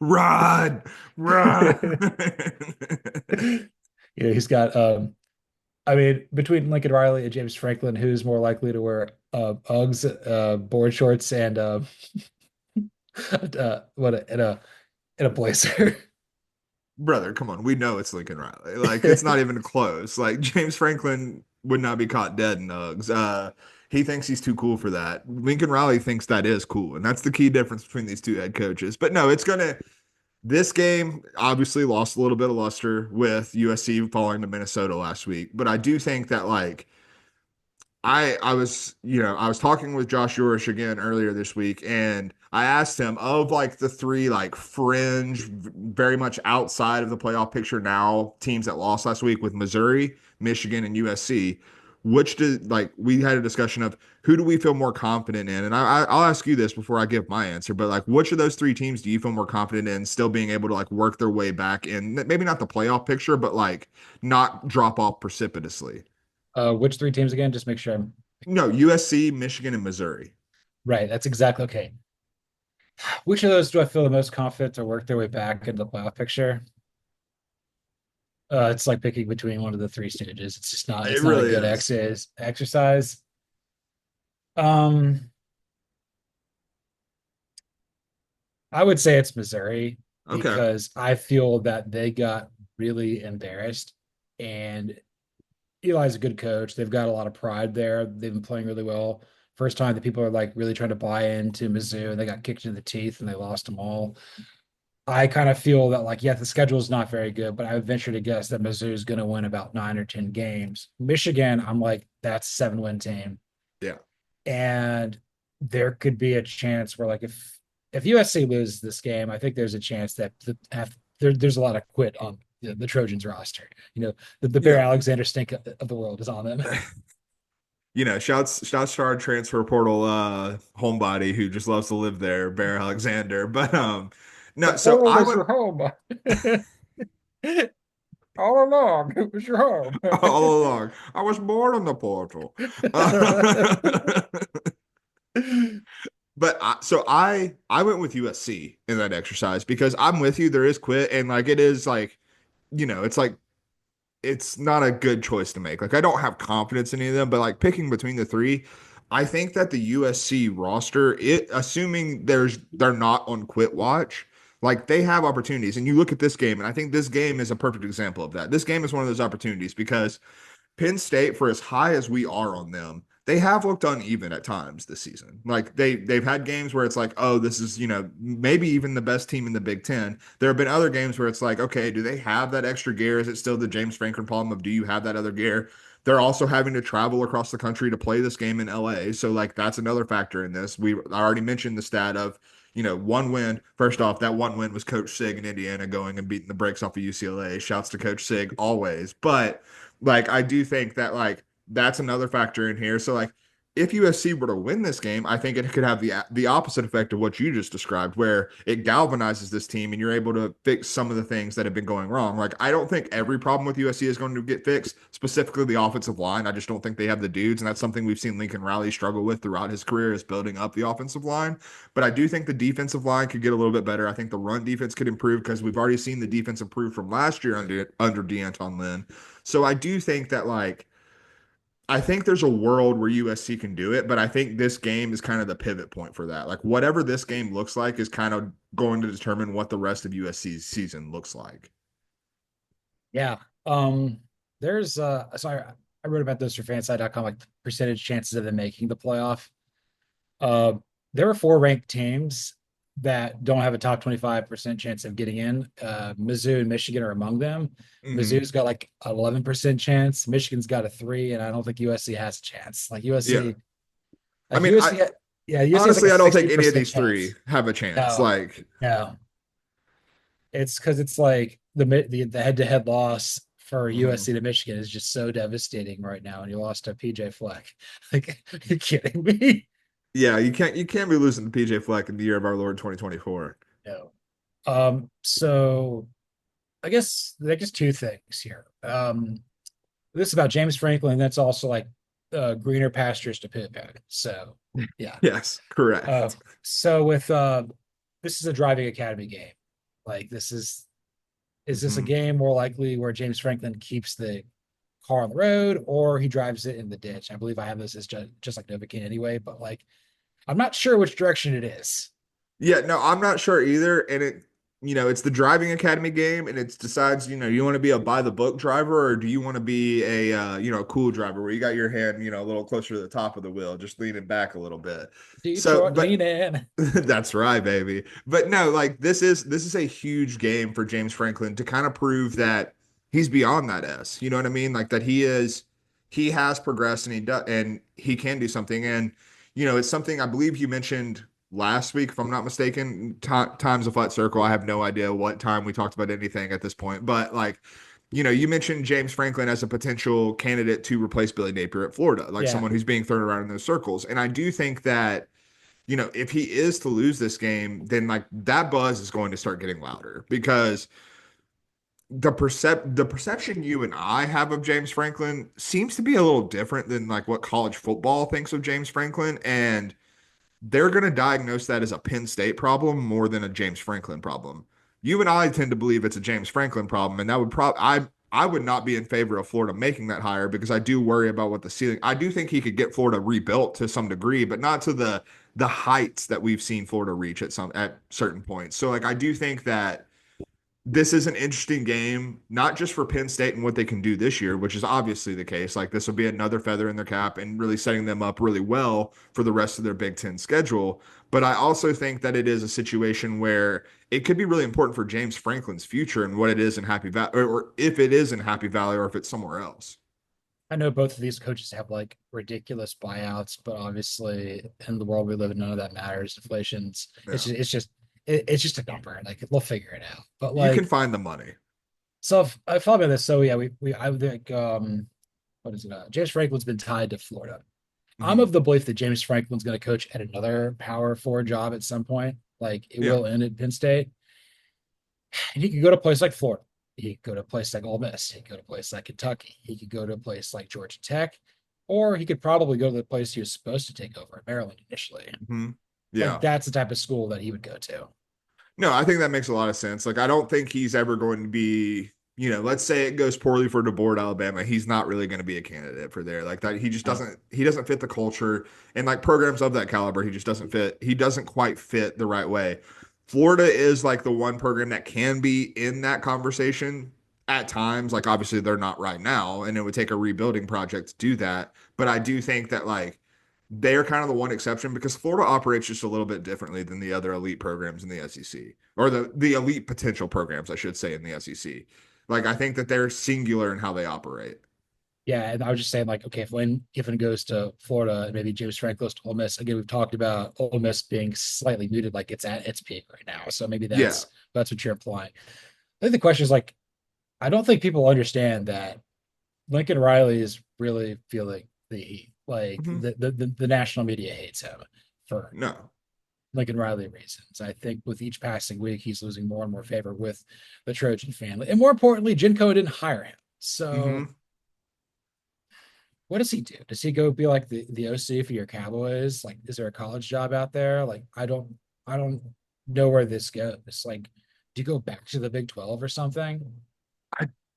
Run, run. He's got I mean, between Lincoln Riley and James Franklin, who's more likely to wear Uggs, board shorts, and what in a blazer? brother, come on. We know it's Lincoln Riley. Like, it's not even close. Like, James Franklin would not be caught dead in Uggs. He thinks he's too cool for that. Lincoln Riley thinks that is cool. And that's the key difference between these two head coaches. But no, this game obviously lost a little bit of luster with USC falling to Minnesota last week. But I do think that, like, I was talking with Josh Yorish again earlier this week, and I asked him of like the three like fringe, very much outside of the playoff picture now teams that lost last week with Missouri, Michigan, and USC. Which did like we had a discussion of who do we feel more confident in? And I'll ask you this before I give my answer, but like which of those three teams do you feel more confident in still being able to like work their way back in maybe not the playoff picture, but like not drop off precipitously? Which three teams again? Just make sure I'm No, USC, Michigan, and Missouri. right. That's exactly okay. Which of those do I feel the most confident to work their way back into the playoff picture? It's like picking between one of the three stages. It's just not. It It's not a really good is. exercise. Um, I would say it's Missouri Okay. because I feel that they got really embarrassed, and Eli's a good coach. They've got a lot of pride there. They've been playing really well. First time that people are like really trying to buy into Mizzou, and they got kicked in the teeth and they lost them all. I kind of feel that like, yeah, the schedule is not very good, but I would venture to guess that Mizzou is going to win about 9 or 10 games. Michigan, I'm like, that's 7-win team, Yeah. and there could be a chance where like if USC loses this game, I think there's a chance that there's a lot of quit on the Trojans roster. The Bear Yeah. Alexander stink of the world is on them. Shouts to our transfer portal homebody who just loves to live there, Bear Alexander. But The no, so portal I was went your home all along. It was your home. all along. I was born in the portal. But I went with USC in that exercise because I'm with you. There is quit, and like it is like, it's like it's not a good choice to make. Like I don't have confidence in any of them, but like picking between the three, I think that the USC roster, it assuming they're not on quit watch, like they have opportunities. And you look at this game, and I think this game is a perfect example of that. This game is one of those opportunities because Penn State, for as high as we are on them, they have looked uneven at times this season. Like they've had games where it's like, oh, this is, maybe even the best team in the Big Ten. There have been other games where it's like, okay, do they have that extra gear? Is it still the James Franklin problem of do you have that other gear? They're also having to travel across the country to play this game in LA. So like that's another factor in this. I already mentioned the stat of, one win. First off, that one win was Coach Sig in Indiana going and beating the brakes off of UCLA. Shouts to Coach Sig always. But like I do think that like that's another factor in here. So like if USC were to win this game, I think it could have the opposite effect of what you just described, where it galvanizes this team and you're able to fix some of the things that have been going wrong. Like I don't think every problem with USC is going to get fixed, specifically the offensive line. I just don't think they have the dudes, and that's something we've seen Lincoln Riley struggle with throughout his career is building up the offensive line. But I do think the defensive line could get a little bit better. I think the run defense could improve because we've already seen the defense improve from last year under D'Anton Lynn. So I do think that like I think there's a world where USC can do it, but I think this game is kind of the pivot point for that. Like whatever this game looks like is kind of going to determine what the rest of USC's season looks like. Yeah. There's I wrote about this for fanside.com, like the percentage chances of them making the playoff. Uh there are four ranked teams that don't have a top 25% chance of getting in. Mizzou and Michigan are among them. Hmm. Mizzou's got like 11% chance. Michigan's got a 3, and I don't think USC has a chance. Yeah. I Like mean, USC, yeah, USC has like honestly a I don't think any of 60% these three chance. have a chance. No, Like, no. It's because it's like the head-to-head loss for mhm. USC to Michigan is just so devastating right now, and you lost to PJ Fleck. Like, are you kidding me? Yeah, you can't be losing to PJ Fleck in the year of our Lord 2024. No. So I guess two things here. This is about James Franklin. That's also like greener pastures to Pittman. So yeah. Yes, Uh, correct. so with this is a driving academy game. Like is this a Mhm. game more likely where James Franklin keeps the car on the road or he drives it in the ditch? I believe I have this as just like Novocaine anyway, but like I'm not sure which direction it is. Yeah, no, I'm not sure either. And it's the driving academy game, and it decides, you want to be a by the book driver, or do you want to be a, a cool driver where you got your hand, a little closer to the top of the wheel, just leaning back a little bit. So, Detroit but lean in. that's right, baby. But no, like this is a huge game for James Franklin to kind of prove that he's beyond that S. You know what I mean? Like that he has progressed and he can do something. And it's something I believe you mentioned last week, if I'm not mistaken. Time's a flat circle. I have no idea what time we talked about anything at this point, but like. You mentioned James Franklin as a potential candidate to replace Billy Napier at Florida, like Yeah. someone who's being thrown around in those circles. And I do think that if he is to lose this game, then like that buzz is going to start getting louder because the perception you and I have of James Franklin seems to be a little different than like what college football thinks of James Franklin, and they're going to diagnose that as a Penn State problem more than a James Franklin problem. You and I tend to believe it's a James Franklin problem, and that would probably I would not be in favor of Florida making that higher because I do worry about what the ceiling. I do think he could get Florida rebuilt to some degree, but not to the heights that we've seen Florida reach at certain points. So like I do think that this is an interesting game, not just for Penn State and what they can do this year, which is obviously the case. Like this will be another feather in their cap and really setting them up really well for the rest of their Big Ten schedule. But I also think that it is a situation where it could be really important for James Franklin's future and what it is in Happy Valley, or if it is in Happy Valley, or if it's somewhere else. I know both of these coaches have like ridiculous buyouts, but obviously in the world we live in, none of that matters. Inflation's Yeah, it's just a number. Like we'll figure it out. But you can like find the money. so if, I thought about this. So yeah, we I think what is it? James Franklin's been tied to Florida. I'm Mhm. of the belief that James Franklin's going to coach at another Power Four job at some point. Like it Yeah. will end at Penn State. And he could go to a place like Florida. He could go to a place like Ole Miss. He could go to a place like Kentucky. He could go to a place like Georgia Tech, or he could probably go to the place he was supposed to take over at Maryland initially. Mhm. Like Yeah. that's the type of school that he would go to. No, I think that makes a lot of sense. Like, I don't think he's ever going to be, let's say it goes poorly for DeBoer at Alabama. He's not really going to be a candidate for there. Like that, Oh, he doesn't fit the culture and like programs of that caliber. He just doesn't fit. He doesn't quite fit the right way. Florida is like the one program that can be in that conversation at times. Like, obviously, they're not right now, and it would take a rebuilding project to do that. But I do think that, like, they're kind of the one exception because Florida operates just a little bit differently than the other elite programs in the SEC, or the elite potential programs, I should say, in the SEC. Like I think that they're singular in how they operate. yeah, and I was just saying, like, okay, if it goes to Florida and maybe James Frank goes to Ole Miss, again, we've talked about Ole Miss being slightly muted, like it's at its peak right now. So maybe Yeah. that's what you're implying. I think the question is like, I don't think people understand that Lincoln Riley is really feeling the heat. Like Mhm. the national media hates him for No. Lincoln Riley reasons. I think with each passing week, he's losing more and more favor with the Trojan family. And more importantly, Jinko didn't hire him. So Hmm. what does he do? Does he go be like the OC for your Cowboys? Like, is there a college job out there? Like, I don't know where this goes. Like, do you go back to the Big 12 or something?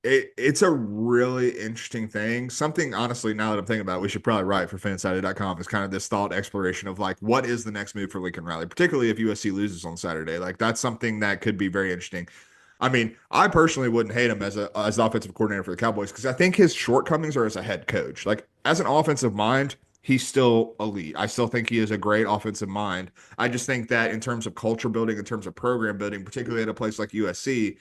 It's a really interesting thing. Something, honestly, now that I'm thinking about it, we should probably write for fansided.com is kind of this thought exploration of like, what is the next move for Lincoln Riley, particularly if USC loses on Saturday? Like, that's something that could be very interesting. I mean, I personally wouldn't hate him as the offensive coordinator for the Cowboys because I think his shortcomings are as a head coach. Like, as an offensive mind, he's still elite. I still think he is a great offensive mind. I just think that in terms of culture building, in terms of program building, particularly at a place like USC,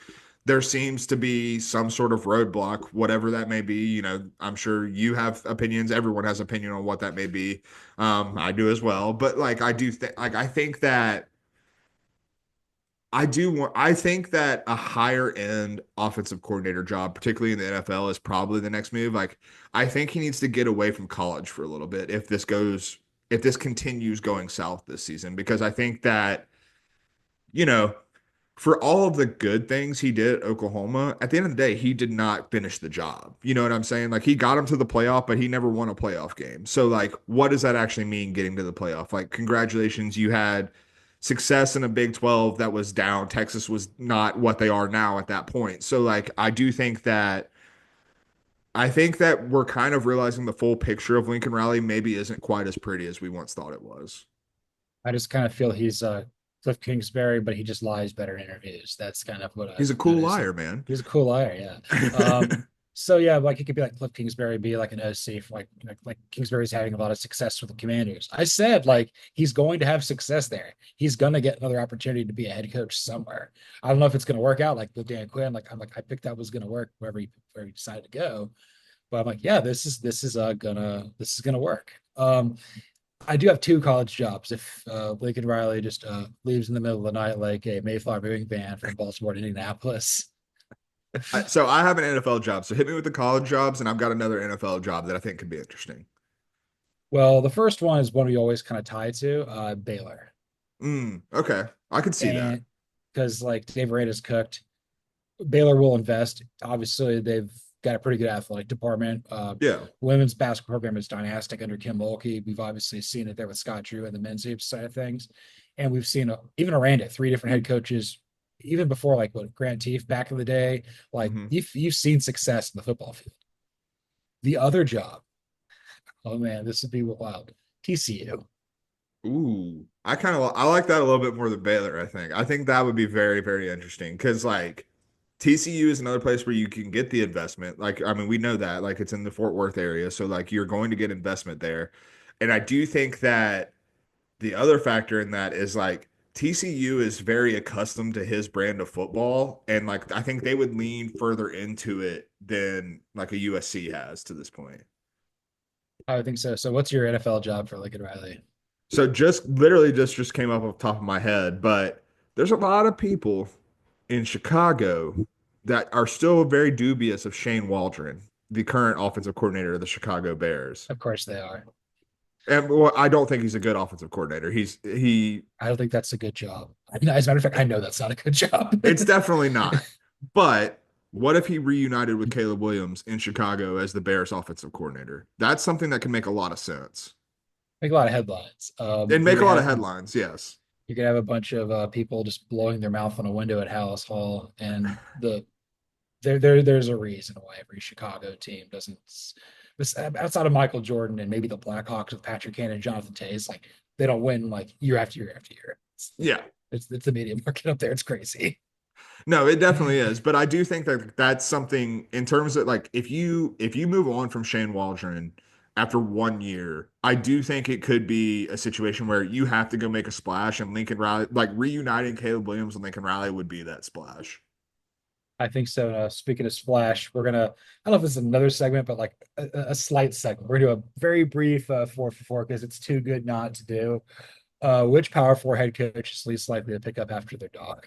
there seems to be some sort of roadblock, whatever that may be. I'm sure you have opinions. Everyone has opinion on what that may be. I do as well. But like, I do think, like, I think that I think that a higher end offensive coordinator job, particularly in the NFL, is probably the next move. Like, I think he needs to get away from college for a little bit if this continues going south this season, because I think that, you know, for all of the good things he did at Oklahoma, at the end of the day, he did not finish the job. You know what I'm saying? Like he got him to the playoff, but he never won a playoff game. So like, what does that actually mean getting to the playoff? Like, congratulations, you had success in a Big 12 that was down. Texas was not what they are now at that point. So like, I think that we're kind of realizing the full picture of Lincoln Riley maybe isn't quite as pretty as we once thought it was. I just kind of feel Cliff Kingsbury, but he just lies better in interviews. That's kind of what He's I've a cool noticed. liar, man. He's a cool liar, yeah. So yeah, like it could be like Cliff Kingsbury, be like an OC for like Kingsbury's having a lot of success with the Commanders. I said like he's going to have success there. He's gonna get another opportunity to be a head coach somewhere. I don't know if it's gonna work out like with Dan Quinn. Like I'm like I picked that was gonna work wherever he decided to go. But I'm like, yeah, this is gonna work. I do have two college jobs. If Lincoln Riley just leaves in the middle of the night like a Mayflower moving van from Baltimore to Indianapolis. So I have an NFL job. So hit me with the college jobs, and I've got another NFL job that I think could be interesting. Well, the first one is one we always kind of tie to Baylor, Okay, I could see that. and because like Dave Arada's cooked, Baylor will invest. Obviously, they've got a pretty good athletic department. Yeah. Women's basketball program is dynastic under Kim Mulkey. We've obviously seen it there with Scott Drew and the men's hoops side of things, and we've seen even around it 3 different head coaches, even before like what Grant Teef back in the day. Like hmm you've seen success in the football field. The other job, oh man, this would be wild. TCU. Ooh, I like that a little bit more than Baylor. I think that would be very very interesting because like TCU is another place where you can get the investment. Like I mean, we know that like it's in the Fort Worth area, so like you're going to get investment there, and I do think that the other factor in that is like TCU is very accustomed to his brand of football, and like I think they would lean further into it than like a USC has to this point. I would think so. So, what's your NFL job for Lincoln Riley? So just literally just came up off the top of my head, but there's a lot of people in Chicago that are still very dubious of Shane Waldron, the current offensive coordinator of the Chicago Bears. Of course, they are. And well, I don't think he's a good offensive coordinator. He I don't think that's a good job. As a matter of fact, I know that's not a good job. It's definitely not. But what if he reunited with Caleb Williams in Chicago as the Bears offensive coordinator? That's something that can make a lot of sense Make a lot of headlines. and make a lot of headlines. Yes. You could have a bunch of people just blowing their mouth on a window at Hallis Hall, and there's a reason why every Chicago team doesn't. Outside of Michael Jordan and maybe the Blackhawks with Patrick Kane and Jonathan Tays, like they don't win like year after year after year. Yeah. It's the media market up there. It's crazy. No, it definitely is. But I do think that that's something in terms of like if you move on from Shane Waldron after 1 year, I do think it could be a situation where you have to go make a splash and Lincoln Riley, like reuniting Caleb Williams and Lincoln Riley would be that splash. I think so. Speaking of Splash, we're gonna. I don't know if this is another segment, but like a slight segment. We're gonna do a very brief 4 for 4 because it's too good not to do. Which Power Four head coach is least likely to pick up after their dog?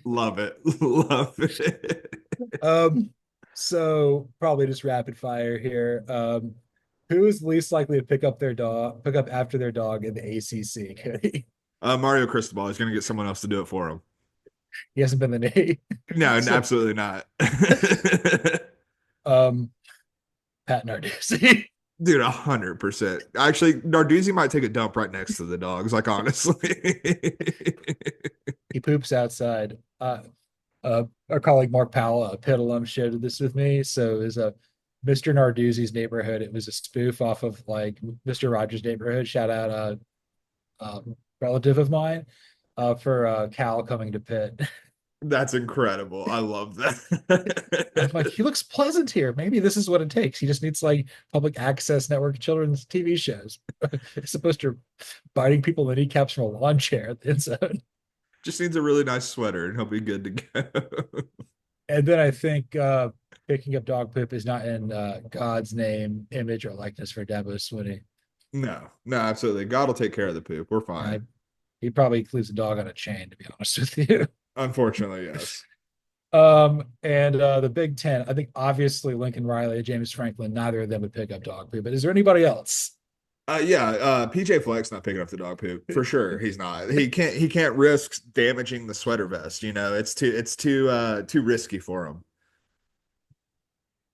Love it. Love it. Um, so probably just rapid fire here. Who is least likely to pick up after their dog in the ACC? Cody? Mario Cristobal is going to get someone else to do it for him. He hasn't been the name. No, So, absolutely not. um, Pat Narduzzi. Dude, 100%. Actually, Narduzzi might take a dump right next to the dogs, like honestly. He poops outside. Our colleague Mark Powell, a Pitt alum, shared this with me. So it was a Mr. Narduzzi's neighborhood. It was a spoof off of like Mr. Rogers' neighborhood. Shout out relative of mine for Cal coming to Pitt. That's incredible. I love I'm like, that. he looks pleasant here. Maybe this is what it takes. He just needs like public access network children's TV shows. It's supposed to biting people in the kneecaps from a lawn chair at the end zone. Just needs a really nice sweater and he'll be good to go. And then I think picking up dog poop is not in God's name, image, or likeness for Dabo Swinney. No, no, absolutely. God will take care of the poop. We're I, fine. he probably leaves a dog on a chain, to be honest with you. Unfortunately, yes. And the Big Ten, I think obviously Lincoln Riley, James Franklin, neither of them would pick up dog poop. But is there anybody else? Yeah, PJ Fleck's not picking up the dog poop for sure. He's not. He can't risk damaging the sweater vest. You know, it's too risky for him.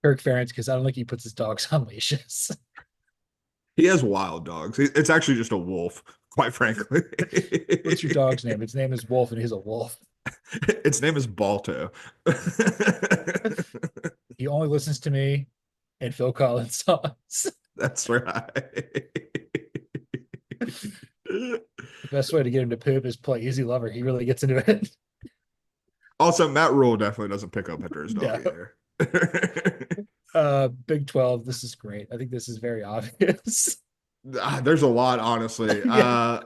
Kirk Ferentz, because I don't think he puts his dogs on leashes. He has wild dogs. It's actually just a wolf, quite frankly. What's your dog's name? Its name is Wolf, and he's a wolf. Its name is Balto. He only listens to me and Phil Collins songs. That's right. The best way to get him to poop is play easy lover. He really gets into it. Also, Matt Rule definitely doesn't pick up after his dog No. either. Big 12. This is great. I think this is very obvious. There's a lot, honestly. Yeah.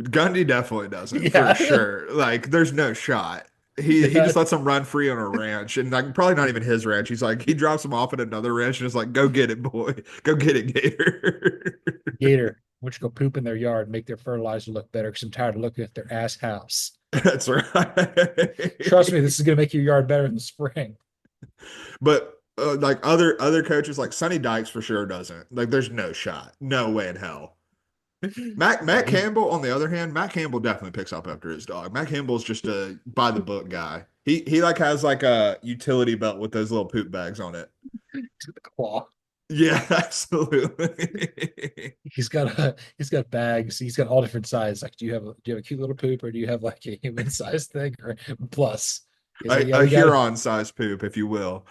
Gundy definitely doesn't for Yeah. sure. Like, there's no shot. He Yeah. just lets him run free on a ranch, and like probably not even his ranch. He's like he drops him off at another ranch, and is like, "Go get it, boy. Go get it, Gator." Gator, which go poop in their yard, make their fertilizer look better because I'm tired of looking at their ass house. That's Trust me, right. this is going to make your yard better in the spring. But like other coaches, like Sonny Dykes for sure doesn't. Like, there's no shot, no way in hell. Yeah, Matt he's Campbell, on the other hand, Matt Campbell definitely picks up after his dog. Matt Campbell's just a by the book guy. He like has like a utility belt with those little poop bags on it. the claw. Yeah, absolutely. He's got bags. He's got all different sizes. Like, do you have a cute little poop, or do you have like a human sized thing, or plus? He's like, yeah, A we got it. Huron size poop, if you will.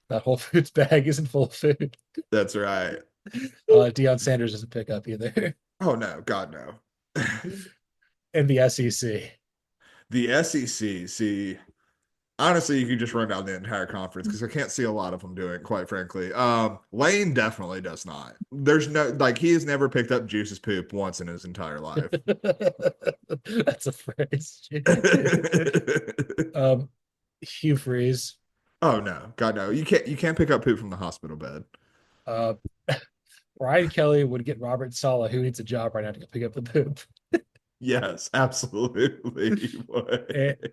That Whole Foods bag isn't full of food. That's right. Deion Sanders doesn't pick up either. Oh no, God no. And the SEC. The SEC, see, honestly, you can just run down the entire conference because I can't see a lot of them doing it, quite frankly. Lane definitely does not. There's no like he has never picked up Juice's poop once in his entire life. That's a phrase. Hugh Freeze. Oh no, God no. You can't pick up poop from the hospital bed. Uh, Brian Kelly would get Robert Sala, who needs a job right now, to go pick up the poop. Yes, absolutely. He And, would.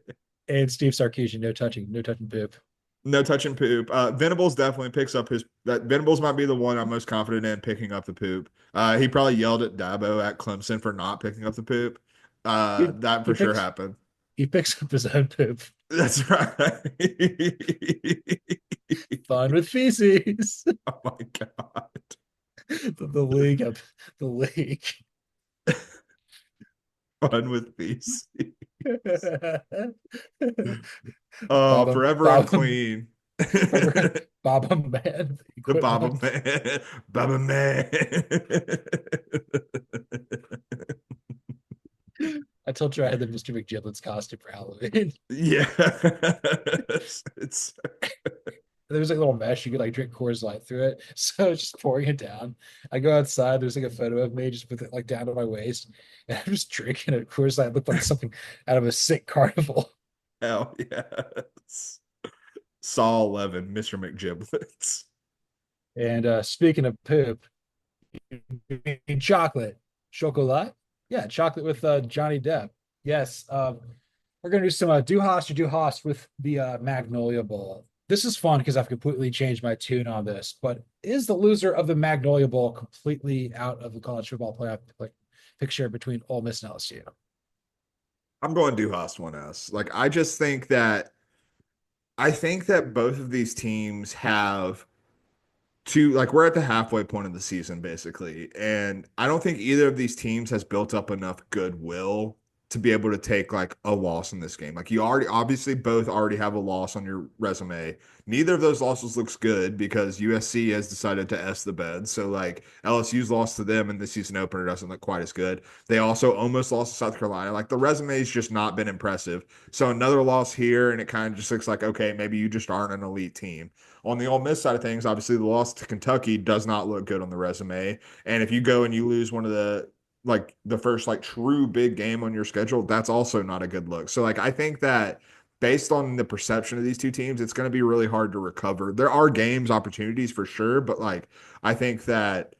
and Steve Sarkisian, no touching poop. No touching poop. Venables definitely picks up his that Venables might be the one I'm most confident in picking up the poop. He probably yelled at Dabo at Clemson for not picking up the poop. He, That he for sure picks happened. he picks up his own poop. That's right. Fun with feces. Oh my God. The league of the league. Fun with feces. Oh, Bob forever Bob unclean. Bob Man The Baba equipment. Man. Baba Man. I told you I had the Mr. McGiblets costume for Halloween. Yeah. It's There was like a little mesh you could like drink Coors Light through it. So it's just pouring it down. I go outside, there's like a photo of me just with it like down to my waist. And I'm just drinking it. Coors Light looked like something out of a sick carnival. hell yes. Saw 11, Mr. McGiblets. And speaking of poop, chocolate. Chocolat? Yeah, chocolate with Johnny Depp. Yes. We're gonna do some do Haas or do Haas with the Magnolia Bowl. This is fun because I've completely changed my tune on this. But is the loser of the Magnolia Bowl completely out of the college football playoff picture between Ole Miss and LSU? I'm going Duhast 1S. Like, I think that both of these teams have like we're at the halfway point of the season basically, and I don't think either of these teams has built up enough goodwill to be able to take like a loss in this game. Like, you already obviously both already have a loss on your resume. Neither of those losses looks good because USC has decided to S the bed. So like LSU's lost to them in the season opener doesn't look quite as good. They also almost lost to South Carolina. Like, the resume's just not been impressive. So another loss here, and it kind of just looks like, okay, maybe you just aren't an elite team. On the Ole Miss side of things, obviously the loss to Kentucky does not look good on the resume. And if you go and you lose one of the first like true big game on your schedule, that's also not a good look. So like I think that based on the perception of these two teams, it's going to be really hard to recover. There are games opportunities for sure, but like I think that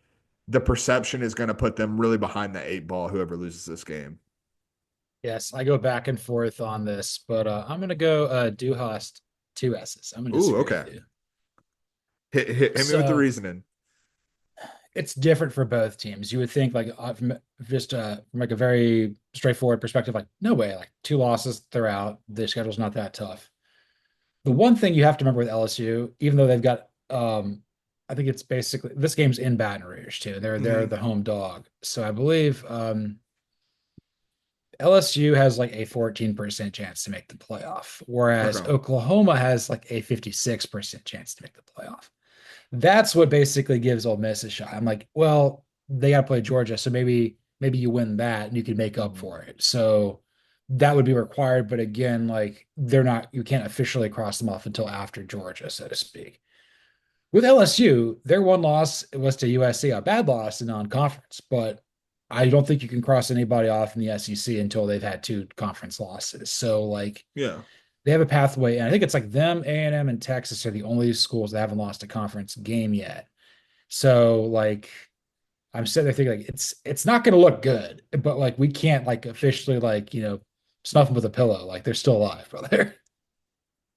the perception is going to put them really behind the eight ball, whoever loses this game. Yes, I go back and forth on this, but I'm gonna go Duhast two S's. I'm gonna Ooh, disagree okay. with you. Hit me with the So reasoning. it's different for both teams. You would think like just from like a very straightforward perspective, like no way, like two losses, they're out. The schedule's not that tough. The one thing you have to remember with LSU, even though they've got I think it's basically this game's in Baton Rouge too. They're Hmm. the home dog. So I believe LSU has like a 14% chance to make the playoff, whereas Okay. Oklahoma has like a 56% chance to make the playoff. That's what basically gives Ole Miss a shot. I'm like, well, they got to play Georgia. So maybe you win that and you can make up Mhm. for it. So that would be required. But again, like they're not, you can't officially cross them off until after Georgia, so to speak. With LSU, their one loss was to USC, a bad loss in non-conference, but I don't think you can cross anybody off in the SEC until they've had two conference losses. So like Yeah. they have a pathway, and I think it's like them, A&M, and Texas are the only schools that haven't lost a conference game yet. So like I'm sitting there thinking like it's not going to look good, but like we can't like officially like snuff them with a pillow. Like they're still alive, brother.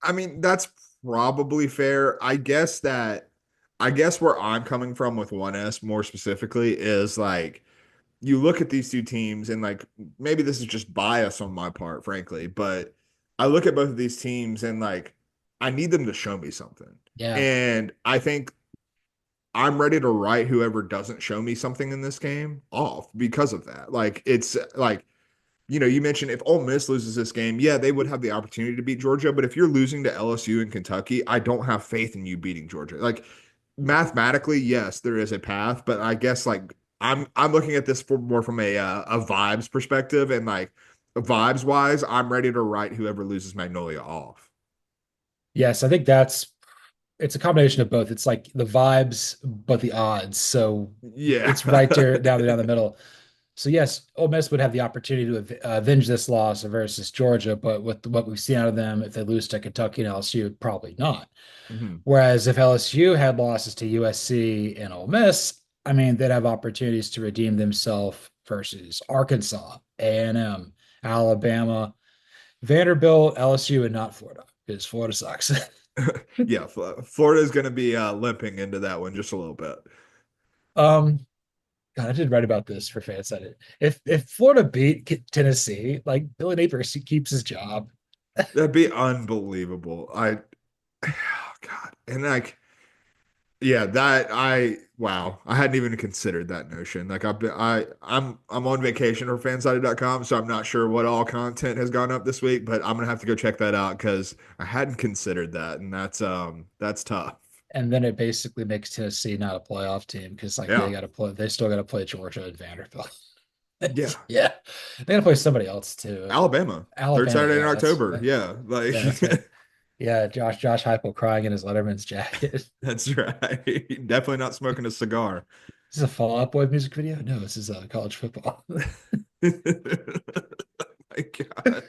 I mean, that's probably fair. I guess where I'm coming from with 1S more specifically is like you look at these two teams and like maybe this is just bias on my part, frankly, but I look at both of these teams and like I need them to show me something. Yeah. And I think I'm ready to write whoever doesn't show me something in this game off because of that. Like it's like you mentioned if Ole Miss loses this game, yeah, they would have the opportunity to beat Georgia. But if you're losing to LSU and Kentucky, I don't have faith in you beating Georgia. Like mathematically, yes, there is a path, but I guess like I'm looking at this more from a vibes perspective, and like vibes wise, I'm ready to write whoever loses Magnolia off. Yes, I think it's a combination of both. It's like the vibes, but the odds. So Yeah. it's right there down the middle. So yes, Ole Miss would have the opportunity to avenge this loss versus Georgia, but with what we've seen out of them, if they lose to Kentucky and LSU, probably not. Mhm. Whereas if LSU had losses to USC and Ole Miss, I mean, they'd have opportunities to redeem themselves versus Arkansas, A&M, Alabama, Vanderbilt, LSU, and not Florida, because Florida sucks. Yeah, Florida is going to be limping into that one just a little bit. um, God, I did write about this for FanSided. If Florida beat Tennessee, like Billy Napier keeps his job. That'd be unbelievable. Oh God, and like yeah, wow, I hadn't even considered that notion. Like I'm on vacation for fansided.com, so I'm not sure what all content has gone up this week, but I'm gonna have to go check that out because I hadn't considered that, and that's tough. And then it basically makes Tennessee not a playoff team because like Yeah, they still got to play Georgia and Vanderbilt. yeah. Yeah, they got to play somebody else too. Alabama, third Alabama, Saturday in yeah, October. Yeah, like yeah, that's right. Yeah, Josh Heupel crying in his Letterman's jacket. that's right. Definitely not smoking a cigar. This is a Fall Out Boy music video. No, this is college football. My God,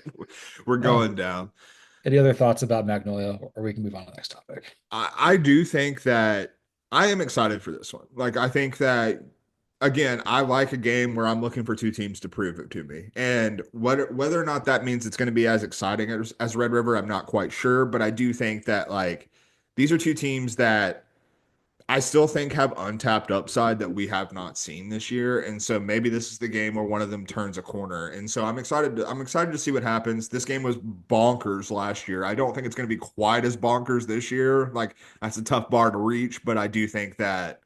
we're Oh, going down. any other thoughts about Magnolia, or we can move on to the next topic? I do think that I am excited for this one. Like, I think that, again, I like a game where I'm looking for two teams to prove it to me. And whether or not that means it's going to be as exciting as Red River, I'm not quite sure. But I do think that, like, these are two teams that I still think have untapped upside that we have not seen this year. And so maybe this is the game where one of them turns a corner. And so I'm excited to see what happens. This game was bonkers last year. I don't think it's going to be quite as bonkers this year. Like that's a tough bar to reach, but I do think that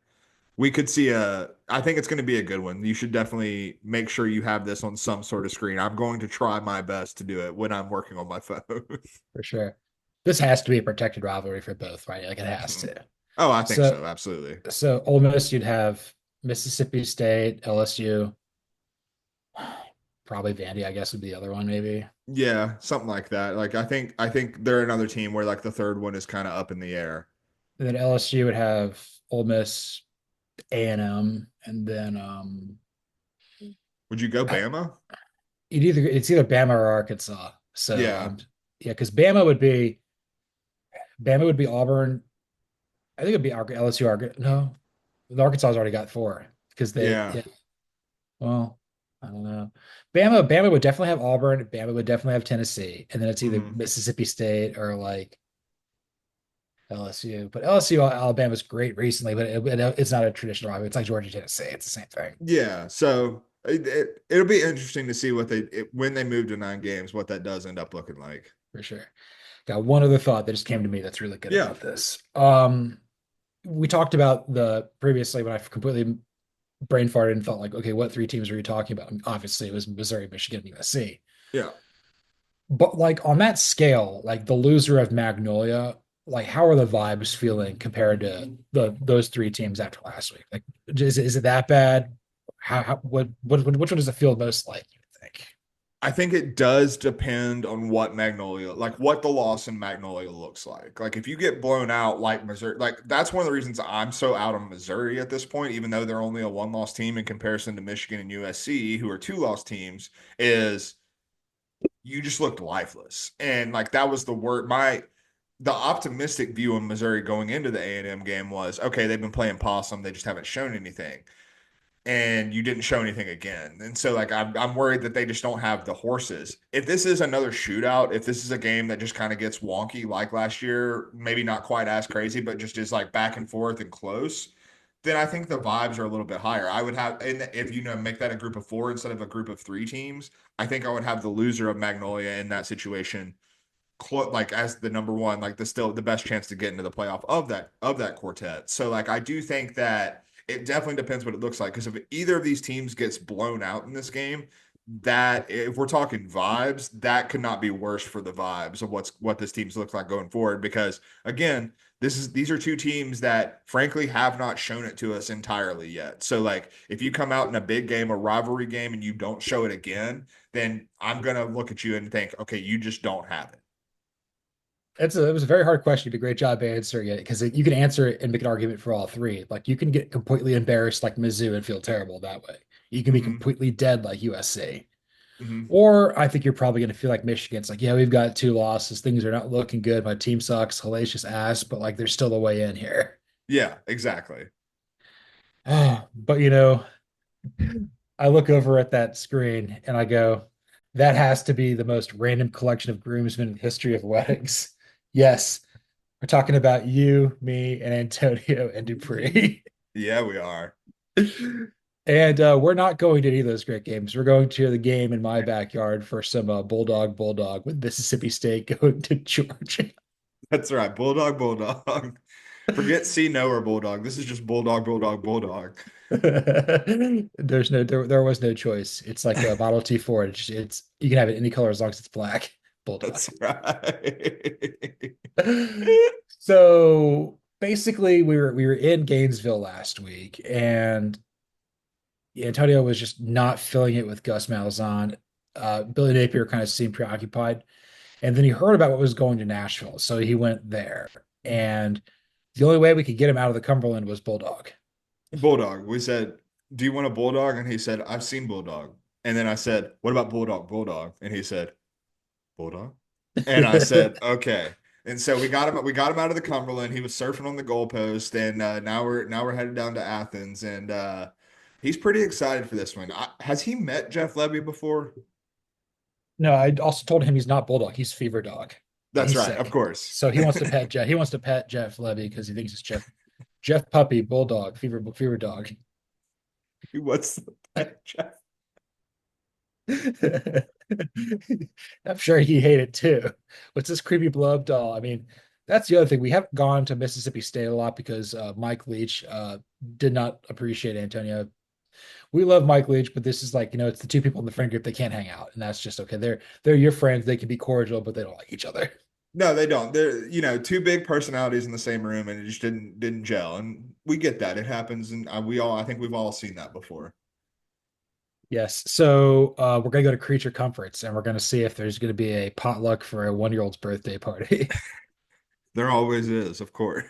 we could see I think it's going to be a good one. You should definitely make sure you have this on some sort of screen. I'm going to try my best to do it when I'm working on my phone. For sure. This has to be a protected rivalry for both, right? Like it has to. Oh, I think So so. Absolutely. so Ole Miss, you'd have Mississippi State, LSU, probably Vandy, I guess would be the other one, maybe. Yeah, something like that. Like I think they're another team where like the third one is kind of up in the air. And then LSU would have Ole Miss, A&M, and then Would you go I, Bama? it's either Bama or Arkansas. So Yeah. yeah, because Bama would be Auburn. I think it'd be LSU. No, the Arkansas has already got four because Yeah. yeah. Well, I don't know. Bama would definitely have Auburn. Bama would definitely have Tennessee, and then it's either Hmm. Mississippi State or like LSU. But LSU Alabama's great recently, but it's not a traditional rivalry. It's like Georgia Tennessee. It's the same thing Yeah. So it'll be interesting to see when they move to 9 games, what that does end up looking like. for sure. Got one other thought that just came to me that's really good Yeah. about this. We talked about the previously when I completely brain farted and felt like, okay, what three teams are you talking about? And obviously, it was Missouri, Michigan, and USC. Yeah. But like on that scale, like the loser of Magnolia, like how are the vibes feeling compared to those three teams after last week? Like, is it that bad? which one does it feel most like, you think? I think it does depend on what Magnolia, like what the loss in Magnolia looks like. Like if you get blown out like Missouri, like that's one of the reasons I'm so out on Missouri at this point, even though they're only a one-loss team in comparison to Michigan and USC, who are two-loss teams, is you just looked lifeless. And like that was the word the optimistic view of Missouri going into the A&M game was, okay, they've been playing possum, they just haven't shown anything, and you didn't show anything again. And so like I'm worried that they just don't have the horses. If this is another shootout, if this is a game that just kind of gets wonky like last year, maybe not quite as crazy, but just is like back and forth and close, then I think the vibes are a little bit higher. I would have, and if make that a group of four instead of a group of three teams, I think I would have the loser of Magnolia in that situation like as the number one, like the still the best chance to get into the playoff of that quartet. So like I do think that it definitely depends what it looks like, because if either of these teams gets blown out in this game, that if we're talking vibes, that could not be worse for the vibes of what this team's looks like going forward. Because again, these are two teams that frankly have not shown it to us entirely yet. So like if you come out in a big game, a rivalry game, and you don't show it again, then I'm gonna look at you and think, okay, you just don't have it. It was a very hard question. You did a great job answering it because you can answer it and make an argument for all three. Like you can get completely embarrassed like Mizzou and feel terrible that way. You can be Mm-hmm. completely dead like USC. Mm-hmm. Or I think you're probably going to feel like Michigan. It's like, yeah, we've got two losses. Things are not looking good. My team sucks, hellacious ass, but like there's still a way in here. Yeah, exactly. But I look over at that screen and I go, that has to be the most random collection of groomsmen in the history of weddings. Yes, we're talking about you, me, and Antonio and Dupree. Yeah, we are. And we're not going to any of those great games. We're going to the game in my backyard for some Bulldog with Mississippi State going to Georgia. That's right. Bulldog, Bulldog. Forget C no or Bulldog. This is just Bulldog, Bulldog, Bulldog. There was no choice. It's like a Model T Ford. It's you can have it any color as long as it's black. Bulldog. That's right. So basically, we were in Gainesville last week, and Antonio was just not filling it with Gus Malzahn. Billy Napier kind of seemed preoccupied, and then he heard about what was going to Nashville, so he went there. And the only way we could get him out of the Cumberland was Bulldog. Bulldog. We said, "Do you want a Bulldog?" And he said, "I've seen Bulldog." And then I said, "What about Bulldog, Bulldog?" And he said, "Bulldog." And I said, "Okay." And so we got him out of the Cumberland. He was surfing on the goalpost, and now we're headed down to Athens, and he's pretty excited for this one. Has he met Jeff Levy before? No, I also told him he's not Bulldog, he's Fever Dog, and That's he's right, of sick. course. So he wants to pet Jeff. He wants to pet Jeff Levy because he thinks it's Jeff Puppy, Bulldog, Fever Dog. What's that, Jeff? I'm sure he hated too. What's this creepy blow up doll? I mean, that's the other thing. We haven't gone to Mississippi State a lot because Mike Leach did not appreciate Antonio. We love Mike Leach, but this is like, it's the two people in the friend group that can't hang out, and that's just okay. They're your friends. They can be cordial, but they don't like each other. No, they don't. They're, two big personalities in the same room, and it just didn't gel. And we get that. It happens, and I think we've all seen that before. Yes. So we're gonna go to Creature Comforts, and we're gonna see if there's gonna be a potluck for a 1-year-old's birthday party. There always is, of course.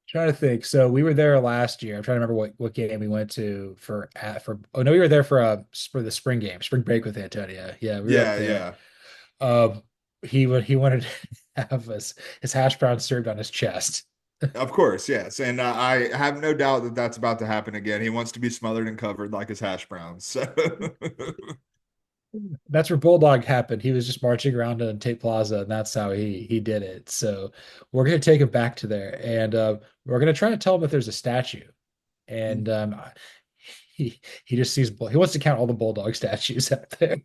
Trying to think. So we were there last year. I'm trying to remember what game we went to for. Oh no, we were there for the spring game, spring break with Antonio. Yeah, we were up Yeah, there. yeah. Um, he wanted to have his hash brown served on his chest. Of course, yes. And I have no doubt that that's about to happen again. He wants to be smothered and covered like his hash browns. So That's where Bulldog happened. He was just marching around in Tate Plaza, and that's how he did it. So we're gonna take him back to there, and we're gonna try to tell him if there's a statue. And he just sees he wants to count all the Bulldog statues out there.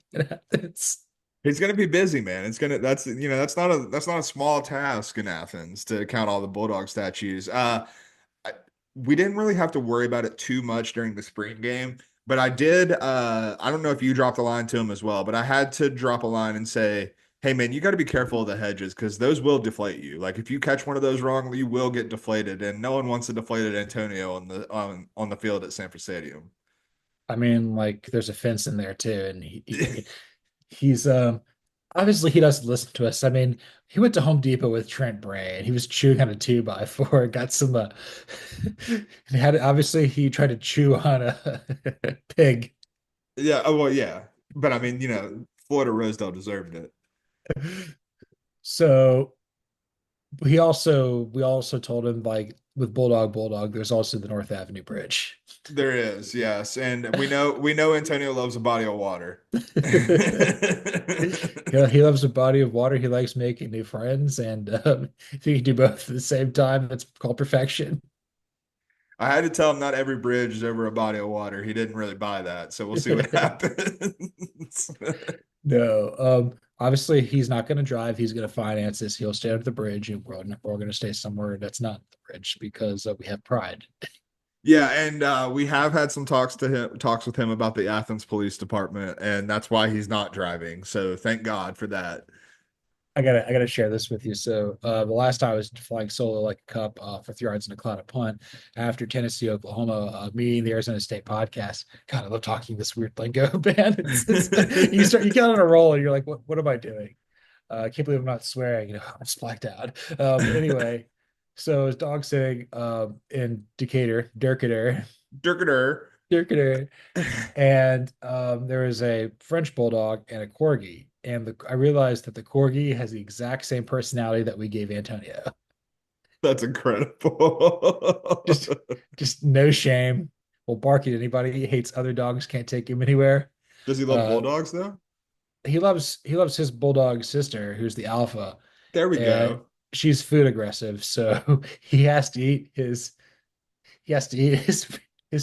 It's he's going to be busy, man. That's not a small task in Athens to count all the Bulldog statues. We didn't really have to worry about it too much during the spring game, but I did. I don't know if you dropped a line to him as well, but I had to drop a line and say, hey man, you got to be careful of the hedges because those will deflate you. Like if you catch one of those wrong, you will get deflated, and no one wants a deflated Antonio on the field at Sanford Stadium. I mean, like there's a fence in there too, and he's obviously he doesn't listen to us. I mean, he went to Home Depot with Trent Bray and he was chewing on a 2x4, got some he had obviously he tried to chew on a pig. Yeah, oh well, yeah, but I mean, Florida Rosedale deserved it. So we also told him like with Bulldog, there's also the North Avenue Bridge. There is, yes, and we know Antonio loves a body of water. He loves a body of water. He likes making new friends, and if you can do both at the same time, that's called perfection. I had to tell him not every bridge is over a body of water. He didn't really buy that, so we'll see what happens. No, obviously he's not going to drive. He's going to finance this. He'll stay under the bridge, and we're going to stay somewhere that's not the bridge because we have pride. Yeah, and we have had some talks with him about the Athens Police Department, and that's why he's not driving. So thank God for that. I gotta share this with you. So the last time I was flying solo like a cup for 3 yards and a cloud of punt after Tennessee, Oklahoma, meeting the Arizona State podcast. God, I love talking this weird lingo, man. You get on a roll and you're like, what am I doing? I can't believe I'm not swearing. I'm just blacked out. Anyway, so it's dog sitting in Decatur, Dirkader. Decatur, and there is a French bulldog and a corgi. And I realized that the corgi has the exact same personality that we gave Antonio. That's incredible. Just, just no shame. Will bark at anybody. He hates other dogs. Can't take him anywhere. Does he love Uh, bulldogs though? he loves his bulldog sister, who's the alpha, There we and go. she's food aggressive. So he has to eat his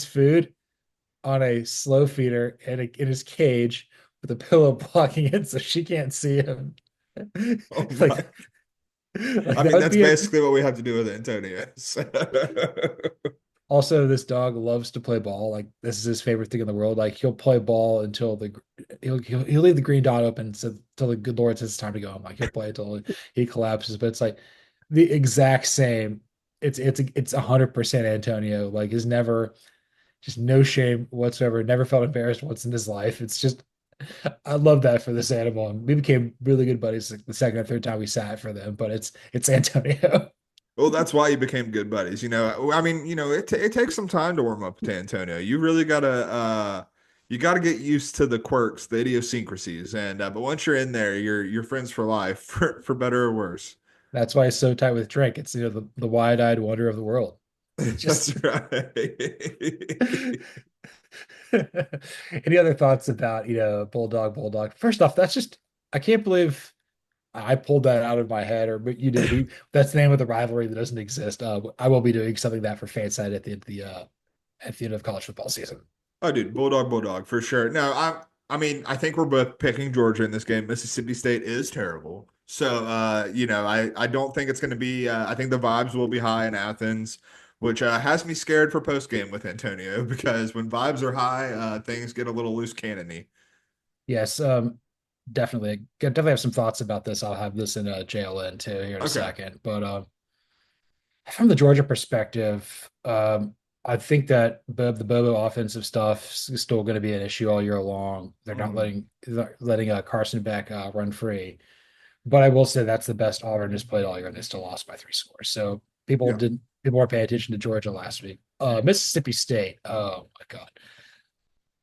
food on a slow feeder in his cage with a pillow blocking it so she can't see him. Oh my. Like, like I that mean, would that's be it. basically what we have to do with Antonio. Also, this dog loves to play ball. Like this is his favorite thing in the world. Like he'll play ball until he'll leave the green dot open so till the good Lord says it's time to go home. Like he'll play until he collapses. But it's like the exact same. It's 100% Antonio. Like is never just no shame whatsoever. Never felt embarrassed once in his life. It's just I love that for this animal. And we became really good buddies like the second or third time we sat for them. But it's Antonio. Well, that's why you became good buddies. I mean, it takes some time to warm up to Antonio. You gotta get used to the quirks, the idiosyncrasies, and but once you're in there, you're friends for life, for better or worse. That's why it's so tight with Drake. It's the wide-eyed wonder of the world. It's just That's right. any other thoughts about bulldog. First off, that's just I can't believe I pulled that out of my head, or but you did. That's the name of the rivalry that doesn't exist. I will be doing something that for Fanside at the end of college football season. Oh, dude, bulldog, for sure. No, I mean, I think we're both picking Georgia in this game. Mississippi State is terrible. So, I don't think it's going to be, I think the vibes will be high in Athens, which has me scared for post game with Antonio because when vibes are high, things get a little loose cannony. Yes, definitely have some thoughts about this. I'll have this in JLN too here in a Okay. second. But from the Georgia perspective, I think that the Bobo offensive stuff is still going to be an issue all year long. They're not Mhm. letting Carson Beck run free. But I will say that's the best Auburn has played all year, and they still lost by 3 scores. So Yeah. people weren't paying attention to Georgia last week. Mississippi State. Oh my God,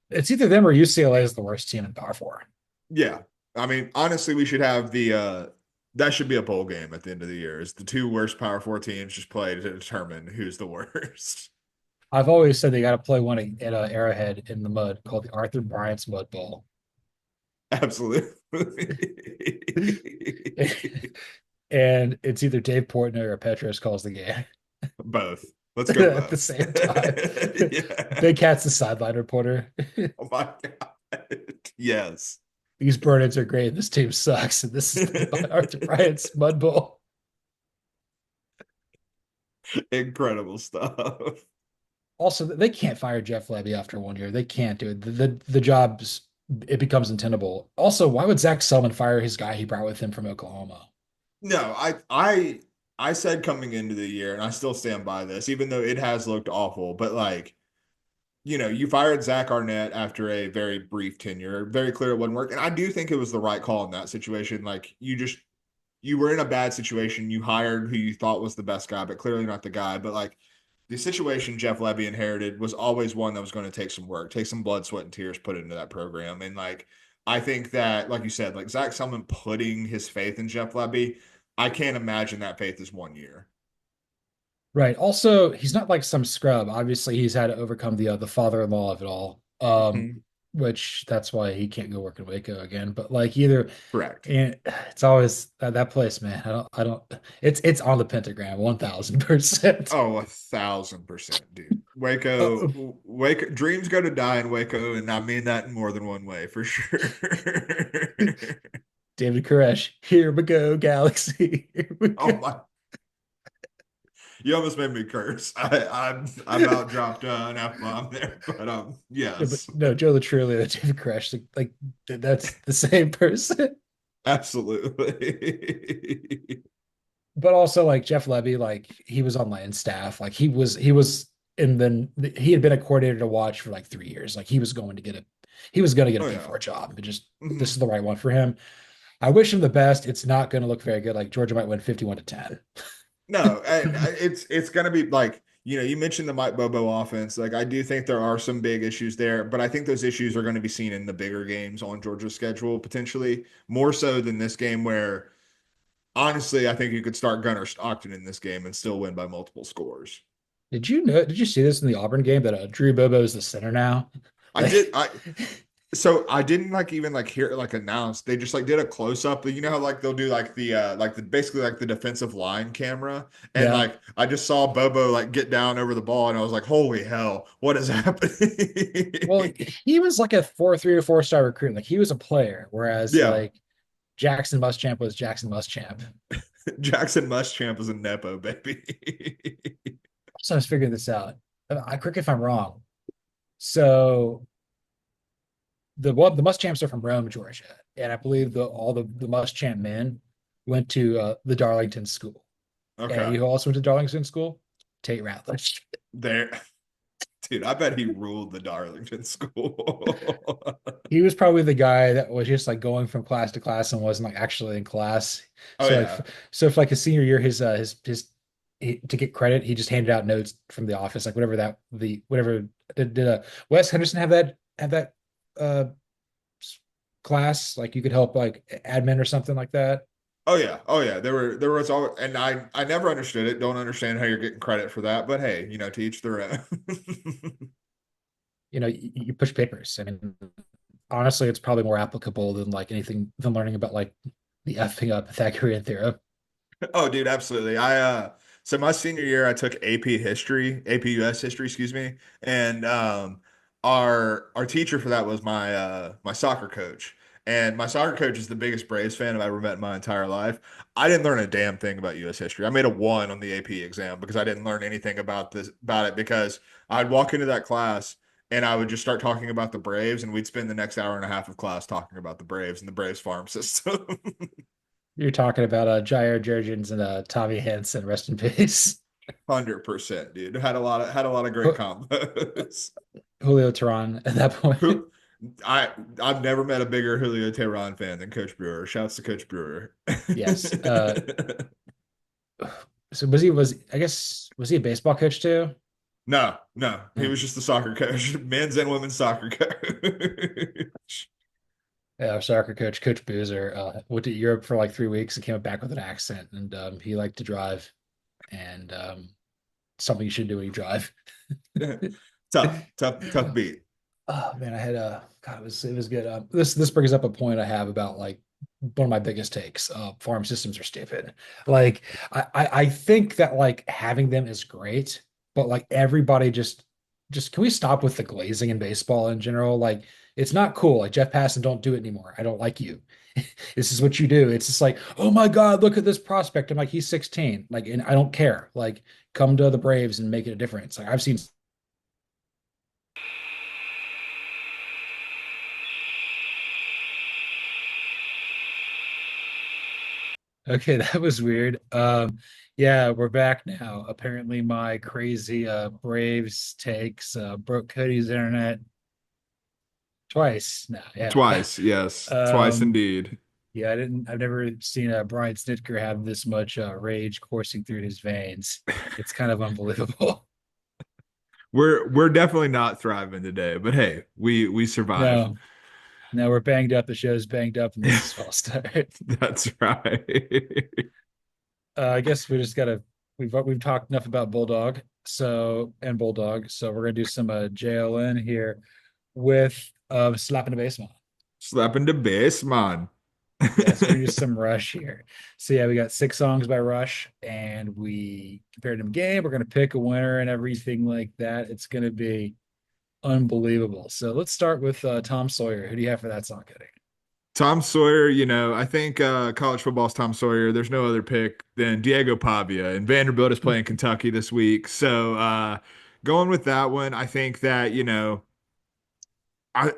it's either them or UCLA is the worst team in Power Four. Yeah. I mean, honestly, we should have that should be a bowl game at the end of the year. Is the two worst Power Four teams just play to determine who's the worst. I've always said they got to play one at Arrowhead in the mud called the Arthur Bryant's Mud Bowl. Absolutely. And it's either Dave Portnoy or Petros calls the game Both. Let's go at the both. same time. Yeah. Big Cat's the sideline reporter. Oh my God. Yes. These burn-ins are great. This team sucks. And this is the Arthur Bryant's Mud Bowl. Incredible stuff. Also, they can't fire Jeff Levy after 1 year. They can't do it. The job's it becomes untenable. Also, why would Zach Selman fire his guy he brought with him from Oklahoma? No, I said coming into the year, and I still stand by this, even though it has looked awful. But like, you fired Zach Arnett after a very brief tenure. Very clear it wouldn't work. And I do think it was the right call in that situation. Like you were in a bad situation. You hired who you thought was the best guy, but clearly not the guy. But like the situation Jeff Levy inherited was always one that was going to take some work, take some blood, sweat, and tears put into that program. And like I think that, like you said, like Zach Selman putting his faith in Jeff Levy, I can't imagine that faith is 1 year. Right. Also, he's not like some scrub. Obviously, he's had to overcome the father-in-law of it all. Mhm. Which that's why he can't go work in Waco again. But like either, Correct. and it's always that place, man. I don't. It's on the pentagram, 1,000%. Oh, 1,000%, dude. Uh, Waco, dreams go to die in Waco, and I mean that in more than one way, for sure. David Koresh, here we go, Galaxy. Here we Oh go. my, you almost made me curse. I about dropped an F bomb there, but No, but yes, no, Joe Latrulio, David Koresh, like that's the same person. absolutely. But also like Jeff Levy, like he was on Lions staff, like and then he had been a coordinator to watch for like 3 years. Like he was going to get a Oh yeah. P4 job. It just this is Mhm. the right one for him. I wish him the best. It's not going to look very good. Like Georgia might win 51-10. No, it's gonna be like you mentioned the Mike Bobo offense. Like I do think there are some big issues there, but I think those issues are going to be seen in the bigger games on Georgia's schedule potentially more so than this game. Where honestly, I think you could start Gunnar Stockton in this game and still win by multiple scores. Did you see this in the Auburn game that Drew Bobo is the center now? I did. Like, So I didn't like even like hear it like announced. They just like did a close up. You know how like they'll do like the basically like the defensive line camera, and yeah. like I just saw Bobo like get down over the ball, and I was like, holy hell, what is Well, happening? he was like a 4.3 or 4-star recruit. Like he was a player, whereas Yeah, like Jackson Muschamp was Jackson Muschamp. Jackson Muschamp is a nepo baby. So I was figuring this out. I correct if I'm wrong. So the Muschamps are from Rome, Georgia, and I believe all the Muschamp men went to the Darlington School. And Okay, you also went to Darlington School? Tate Ratledge. there, dude. I bet he ruled the Darlington school. He was probably the guy that was just like going from class to class and wasn't like actually in class. Oh So like yeah. so if like his senior year, to get credit, he just handed out notes from the office, like whatever did Wes Henderson have that uh class? Like you could help like admin or something like that. Oh yeah, oh yeah. There was all, and I never understood it. Don't understand how you're getting credit for that, but hey, to each their own. You push papers. I mean, honestly, it's probably more applicable than like anything than learning about like the effing up Pythagorean theorem. Oh, dude, absolutely. So my senior year, I took AP history, AP US history, excuse me, and our teacher for that was my soccer coach. And my soccer coach is the biggest Braves fan I've ever met in my entire life. I didn't learn a damn thing about US history. I made a 1 on the AP exam because I didn't learn anything about it because I'd walk into that class and I would just start talking about the Braves, and we'd spend the next hour and a half of class talking about the Braves and the Braves farm system. You're talking about Jair Jurgens and Tommy Hansen, rest in peace. 100%, dude. Had a lot of great combos. Julio Teheran at that point. Who I've never met a bigger Julio Tehran fan than Coach Brewer. Shouts to Coach Brewer. Yes. So was he a baseball coach too? No, no, he No. was just the soccer coach, men's and women's soccer coach. Yeah, our soccer coach, Coach Boozer, went to Europe for like 3 weeks and came back with an accent. And he liked to drive, and something you should do when you drive. Tough, tough, tough beat. Oh man, I had a God. It was good. This brings up a point I have about like one of my biggest takes. Farm systems are stupid. Like I think that like having them is great, but like everybody just can we stop with the glazing in baseball in general? Like it's not cool. Like Jeff Passan, don't do it anymore. I don't like you. This is what you do. It's just like, oh my God, look at this prospect. I'm like, he's 16. Like, and I don't care. Like, come to the Braves and make it a difference. Like I've seen Okay, that was weird. Yeah, we're back now. Apparently my crazy Braves takes broke Cody's internet twice now. Yeah. Twice, yes, twice Um, indeed. yeah, I've never seen Brian Snitker have this much rage coursing through his veins. It's kind of unbelievable. We're definitely not thriving today, but hey, we survive. No, no, we're banged up. The show's banged up, and this is false start. That's right. I guess we just gotta we've talked enough about Bulldog, and Bulldog, so we're gonna do some JLN here with slapping the bass. Slapping the bass, man. Yes, we're gonna do some Rush here. So yeah, we got 6 songs by Rush, and we compared them game. We're gonna pick a winner and everything like that. It's gonna be unbelievable. So let's start with Tom Sawyer. Who do you have for that song, Cody? Tom Sawyer, I think college football's Tom Sawyer. There's no other pick than Diego Pavia, and Vanderbilt is playing Kentucky this week. So going with that one, I think that, I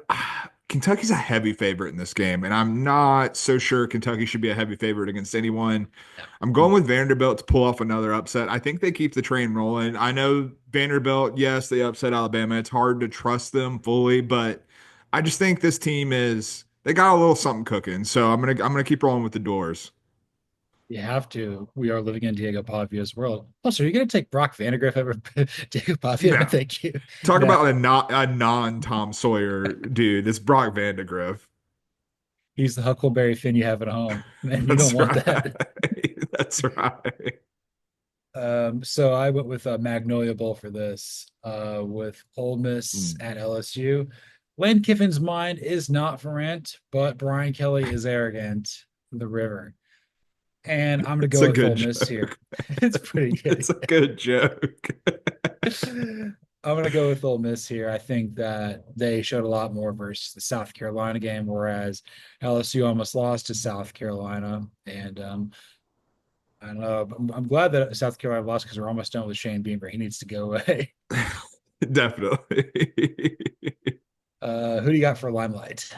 Kentucky's a heavy favorite in this game, and I'm not so sure Kentucky should be a heavy favorite against anyone. I'm going with Vanderbilt to pull off another upset. I think they keep the train rolling. I know Vanderbilt, yes, they upset Alabama. It's hard to trust them fully, but I just think this team is they got a little something cooking. So I'm gonna keep rolling with the doors. You have to. We are living in Diego Pavia's world. Plus, are you going to take Brock Vandagriff over Diego Pavia? No, No. thank you. Talk No, about a non Tom Sawyer dude. This Brock Vandagriff. he's the Huckleberry Finn you have at home, and you don't That's want that. right. That's right. So I went with Magnolia Bowl for this, with Ole Miss Mm. at LSU. Lane Kiffin's mind is not for rent, but Brian Kelly is arrogant. The river, and I'm gonna It's go a with good Ole Miss joke. here. It's pretty It's good. a good joke. I'm gonna go with Ole Miss here. I think that they showed a lot more versus the South Carolina game, whereas LSU almost lost to South Carolina. And I don't know. I'm glad that South Carolina lost because we're almost done with Shane Beamer. He needs to go away. Definitely. Who do you got for Limelight?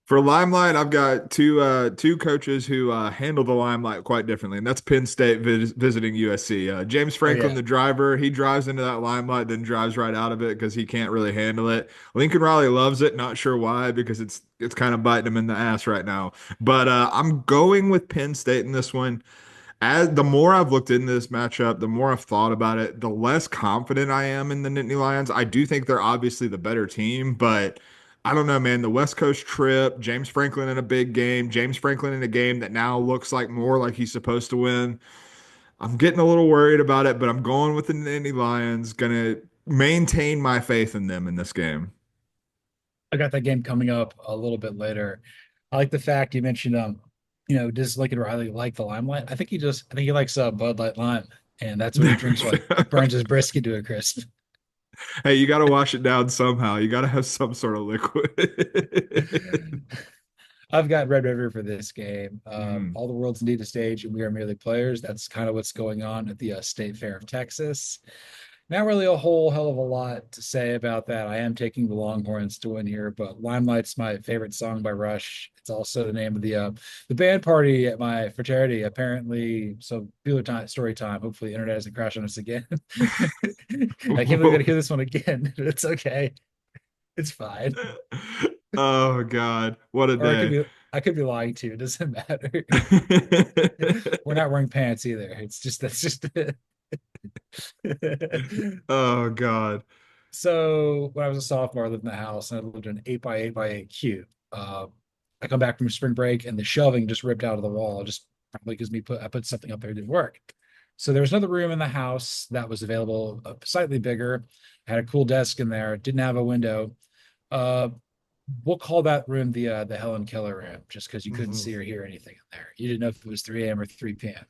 For Limelight, I've got two coaches who handle the limelight quite differently, and that's Penn State visiting USC. James Oh Franklin, yeah, the driver, he drives into that limelight, then drives right out of it because he can't really handle it. Lincoln Riley loves it, not sure why, because it's kind of biting him in the ass right now. But I'm going with Penn State in this one. As the more I've looked into this matchup, the more I've thought about it, the less confident I am in the Nittany Lions. I do think they're obviously the better team, but I don't know, man. The West Coast trip, James Franklin in a big game, James Franklin in a game that now looks like more like he's supposed to win. I'm getting a little worried about it, but I'm going with the Nittany Lions. Gonna maintain my faith in them in this game. I got that game coming up a little bit later. I like the fact you mentioned, does Lincoln Riley like the Limelight? I think he likes Bud Light Lime, and that's what he drinks while he burns his brisket to a crisp. Hey, you got to wash it down somehow. You got to have some sort of liquid. I've got Red River for this game. Mm. All the worlds need a stage, and we are merely players. That's kind of what's going on at the State Fair of Texas. Not really a whole hell of a lot to say about that. I am taking the Longhorns to win here, but Limelight's my favorite song by Rush. It's also the name of the band party at my fraternity. Apparently, so Bueller time story time. Hopefully, the internet doesn't crash on us again. I can't believe I gotta hear this one again. It's okay. It's fine. Oh God, what a Or day. I could be lying too. It doesn't matter. We're not wearing pants either. It's just that's just it. Oh God. So when I was a sophomore, I lived in the house and I lived in an 8 by 8 by 8 cube. I come back from spring break and the shelving just ripped out of the wall, just probably because I put something up there that didn't work. So there was another room in the house that was available, slightly bigger, had a cool desk in there, didn't have a window. Uh, we'll call that room the Helen Keller room, just because you couldn't see or hear anything in there. You didn't know if it was 3 a.m. or 3 p.m.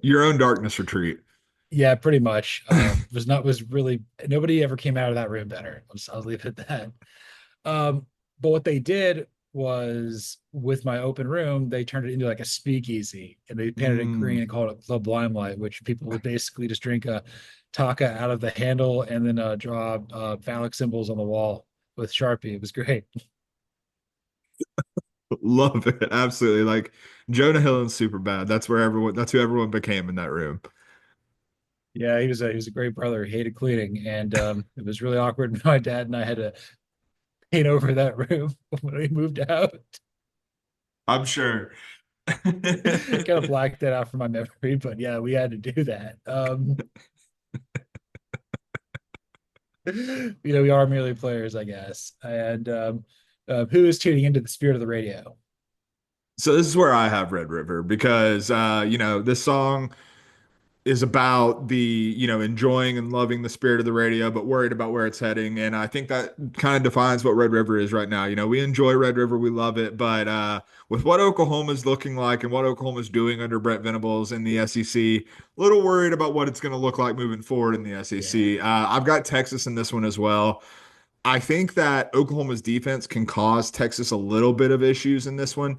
Your own darkness retreat. Yeah, pretty much. Was really nobody ever came out of that room better. I'll leave it at that. But what they did was with my open room, they turned it into like a speakeasy and they painted it green Mm. and called it Club Limelight, which people would basically just drink a taka out of the handle and then draw phallic symbols on the wall with Sharpie. It was great. Love it. Absolutely. Like Jonah Hill and super bad. That's who everyone became in that room. Yeah, he was a great brother. He hated cleaning, and it was really awkward when my dad and I had to paint over that room when we moved out. I'm sure. Kind of blacked that out from my memory, but yeah, we had to do that. We are merely players, I guess. And who is tuning into the spirit of the radio? So this is where I have Red River because this song is about the, enjoying and loving the spirit of the radio, but worried about where it's heading. And I think that kind of defines what Red River is right now. We enjoy Red River, we love it, but with what Oklahoma's looking like and what Oklahoma's doing under Brent Venables in the SEC, a little worried about what it's going to look like moving forward in the Yeah. SEC. I've got Texas in this one as well. I think that Oklahoma's defense can cause Texas a little bit of issues in this one.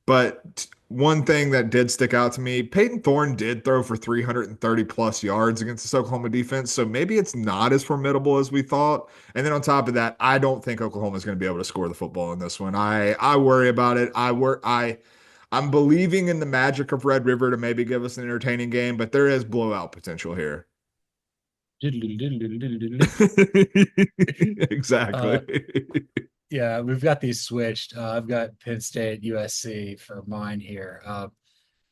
But one thing that did stick out to me, Peyton Thorne did throw for 330 plus yards against this Oklahoma defense. So maybe it's not as formidable as we thought. And then on top of that, I don't think Oklahoma is going to be able to score the football in this one. I worry about it. I'm believing in the magic of Red River to maybe give us an entertaining game, but there is blowout potential here. Uh, Exactly. yeah, we've got these switched. I've got Penn State, USC for mine here.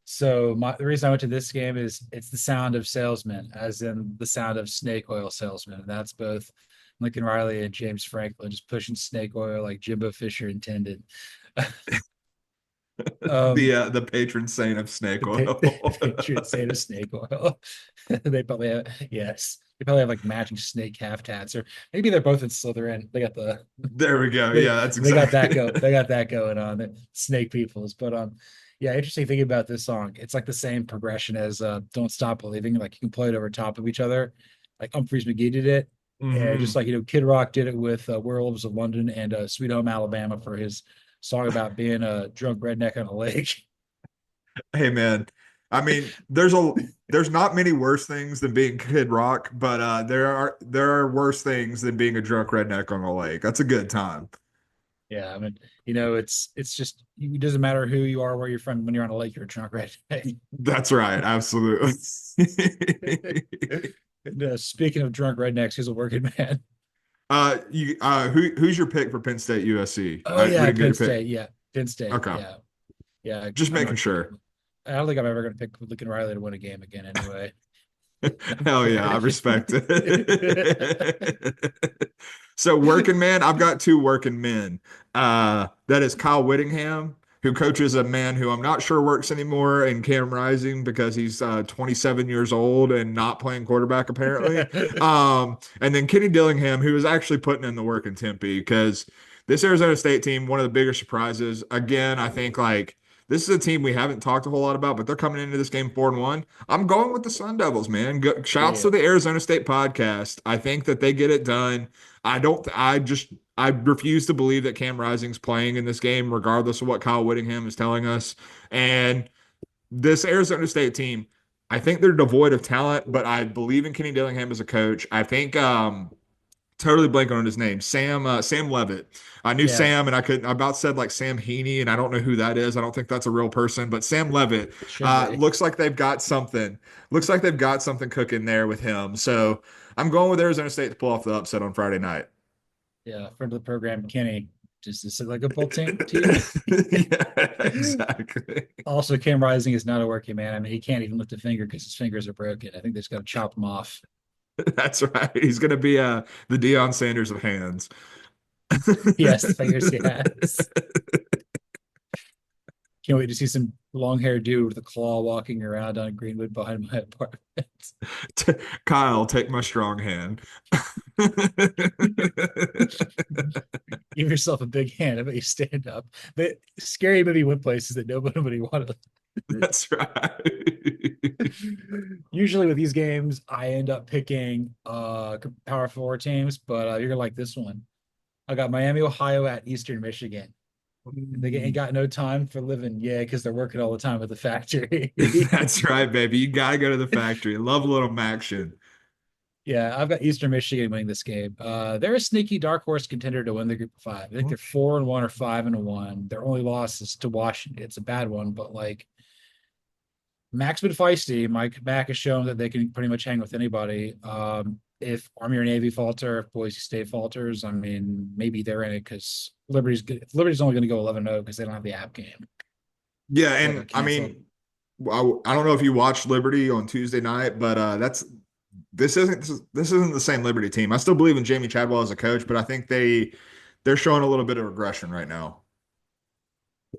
So the reason I went to this game is it's the sound of salesmen, as in the sound of snake oil salesmen. And that's both Lincoln Riley and James Franklin just pushing snake oil like Jimbo Fisher intended. um, The patron saint of snake the oil. Patriots say to snake oil. They probably have, yes, they probably have like matching snake half tats, or maybe they're both in Slytherin. They got the There we go. they Yeah, that's they got that exactly. go they got that going on. The snake peoples, but yeah, interesting thing about this song. It's like the same progression as "Don't Stop Believing." Like you can play it over top of each other. Like Humphreys McGee did it, and just Hmm. like Kid Rock did it with "Werewolves of London" and "Sweet Home Alabama" for his song about being a drunk redneck on a lake. Hey man, I mean, there's not many worse things than being Kid Rock, but there are worse things than being a drunk redneck on a lake. That's a good time. Yeah, I mean, it's just it doesn't matter who you are, where you're from. When you're on a lake, you're a drunk redneck. That's right, absolutely. And, speaking of drunk rednecks, who's a working man? Who's your pick for Penn State USC? Oh We yeah, didn't get Penn your pick. State. Yeah, Penn State. Okay, Yeah, yeah. just I'm making not. sure. I don't think I'm ever going to pick Lincoln Riley to win a game again. Anyway. Hell yeah, I respect it. So working man, I've got two working men. That is Kyle Whittingham, who coaches a man who I'm not sure works anymore, and Cam Rising because he's 27 years old and not playing quarterback apparently. And then Kenny Dillingham, who is actually putting in the work in Tempe because this Arizona State team, one of the bigger surprises. Again, I think like this is a team we haven't talked a whole lot about, but they're coming into this game 4-1. I'm going with the Sun Devils, man. Shouts to Yeah, the Arizona State podcast. I think that they get it done. I refuse to believe that Cam Rising's playing in this game, regardless of what Kyle Whittingham is telling us. And this Arizona State team, I think they're devoid of talent, but I believe in Kenny Dillingham as a coach. I think totally blanking on his name. Sam Levitt. I knew yeah. Sam, and I about said like Sam Heaney, and I don't know who that is. I don't think that's a real person, but Sam Levitt It should be. looks like they've got something. Looks like they've got something cooking there with him. So I'm going with Arizona State to pull off the upset on Friday night. Yeah, friend of the program, Kenny. Just is it like a full team to you? Yeah, exactly. Also, Cam Rising is not a working man. I mean, he can't even lift a finger because his fingers are broken. I think they just got to chop them off. That's right. He's going to be the Deion Sanders of hands. Yes, the fingers he has. Can't wait to see some long haired dude with a claw walking around on Greenwood behind my apartment. Kyle, take my strong hand. Give yourself a big hand. I bet you stand up. The scary movie went places that nobody wanted. That's right. Usually with these games, I end up picking power four teams, but you're gonna like this one. I got Miami, Ohio at Eastern Michigan. They ain't got no time for living, yeah, because they're working all the time at the factory. That's right, baby. You gotta go to the factory. Love a little action. Yeah, I've got Eastern Michigan winning this game. They're a sneaky dark horse contender to win the group of five. I think they're 4-1 or 5-1. Their only loss is to Washington. It's a bad one, but like Mac's been feisty. Mike Mac has shown that they can pretty much hang with anybody. If Army or Navy falter, if Boise State falters, I mean, maybe they're in it because Liberty's only going to go 11-0 because they don't have the app game. Yeah, That got and I canceled. mean, I don't know if you watched Liberty on Tuesday night, but this isn't the same Liberty team. I still believe in Jamie Chadwell as a coach, but I think they're showing a little bit of regression right now.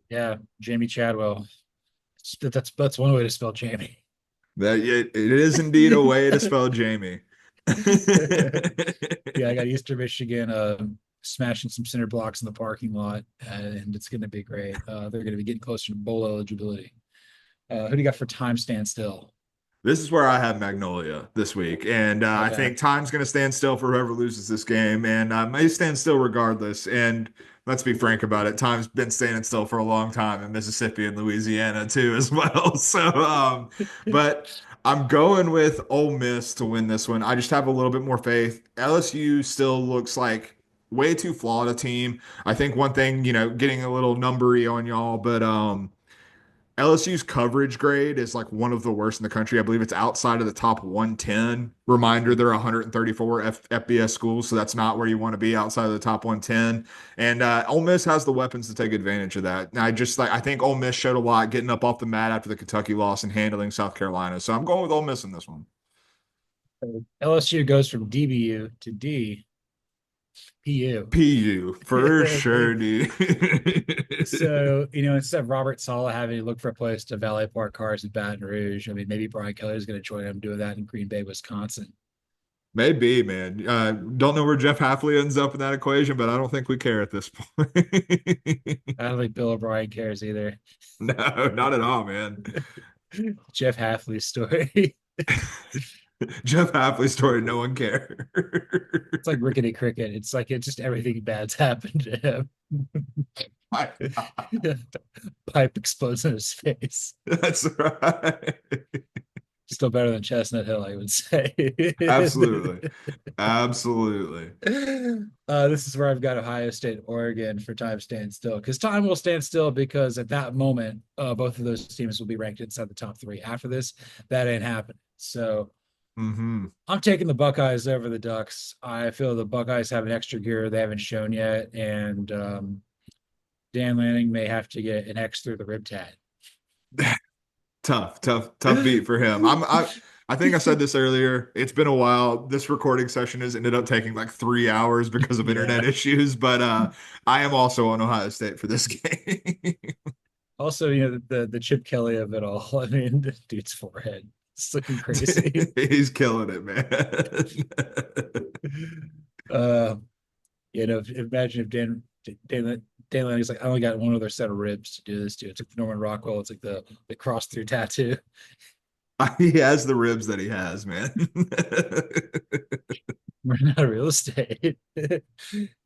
Yeah, Jamie Chadwell. That's one way to spell Jamie. That it is indeed a way to spell Jamie. Yeah, I got Eastern Michigan smashing some center blocks in the parking lot, and it's going to be great. They're going to be getting closer to bowl eligibility. Who do you got for time standstill? This is where I have Magnolia this week, and I Okay. think time's going to stand still for whoever loses this game, and may stand still regardless. And let's be frank about it, time's been standing still for a long time in Mississippi and Louisiana too, as well. But I'm going with Ole Miss to win this one. I just have a little bit more faith. LSU still looks like way too flawed a team. I think one thing, getting a little numbery on y'all, but LSU's coverage grade is like one of the worst in the country. I believe it's outside of the top 110. Reminder, there are 134 FBS schools, so that's not where you want to be outside of the top 110. And Ole Miss has the weapons to take advantage of that. And I think Ole Miss showed a lot getting up off the mat after the Kentucky loss and handling South Carolina. So I'm going with Ole Miss in this one. LSU goes from DBU to DPU. PU for sure, dude. So, instead of Robert Sala having to look for a place to valet park cars in Baton Rouge, I mean, maybe Brian Kelly is going to join him doing that in Green Bay, Wisconsin. Maybe, man. Don't know where Jeff Halfley ends up in that equation, but I don't think we care at this point. I don't think Bill O'Brien cares either. No, not at all, man. Jeff Halfley's story. Jeff Halfley's story, no one cared. It's like Rickety Cricket. It's like it's just everything bad's happened to him. Pipe explodes in his face. That's right. Still better than Chestnut Hill, I would say. Absolutely. Absolutely. This is where I've got Ohio State, Oregon for time stand still because time will stand still because at that moment, both of those teams will be ranked inside the top three. After this, that ain't happening. So Hmm. I'm taking the Buckeyes over the Ducks. I feel the Buckeyes have an extra gear they haven't shown yet, and Dan Lanning may have to get an X through the rib tat. Tough, tough, tough beat for him. I think I said this earlier. It's been a while. This recording session has ended up taking like 3 hours because of Yeah. internet issues, but I am also on Ohio State for this game. Also, the Chip Kelly of it all. I mean, the dude's forehead. It's looking crazy. He's killing it, man. Uh, imagine if Dan Lanning's like, I only got one other set of ribs to do this to. It's like Norman Rockwell. It's like the cross through tattoo. He has the ribs that he has, man. We're running out of real estate.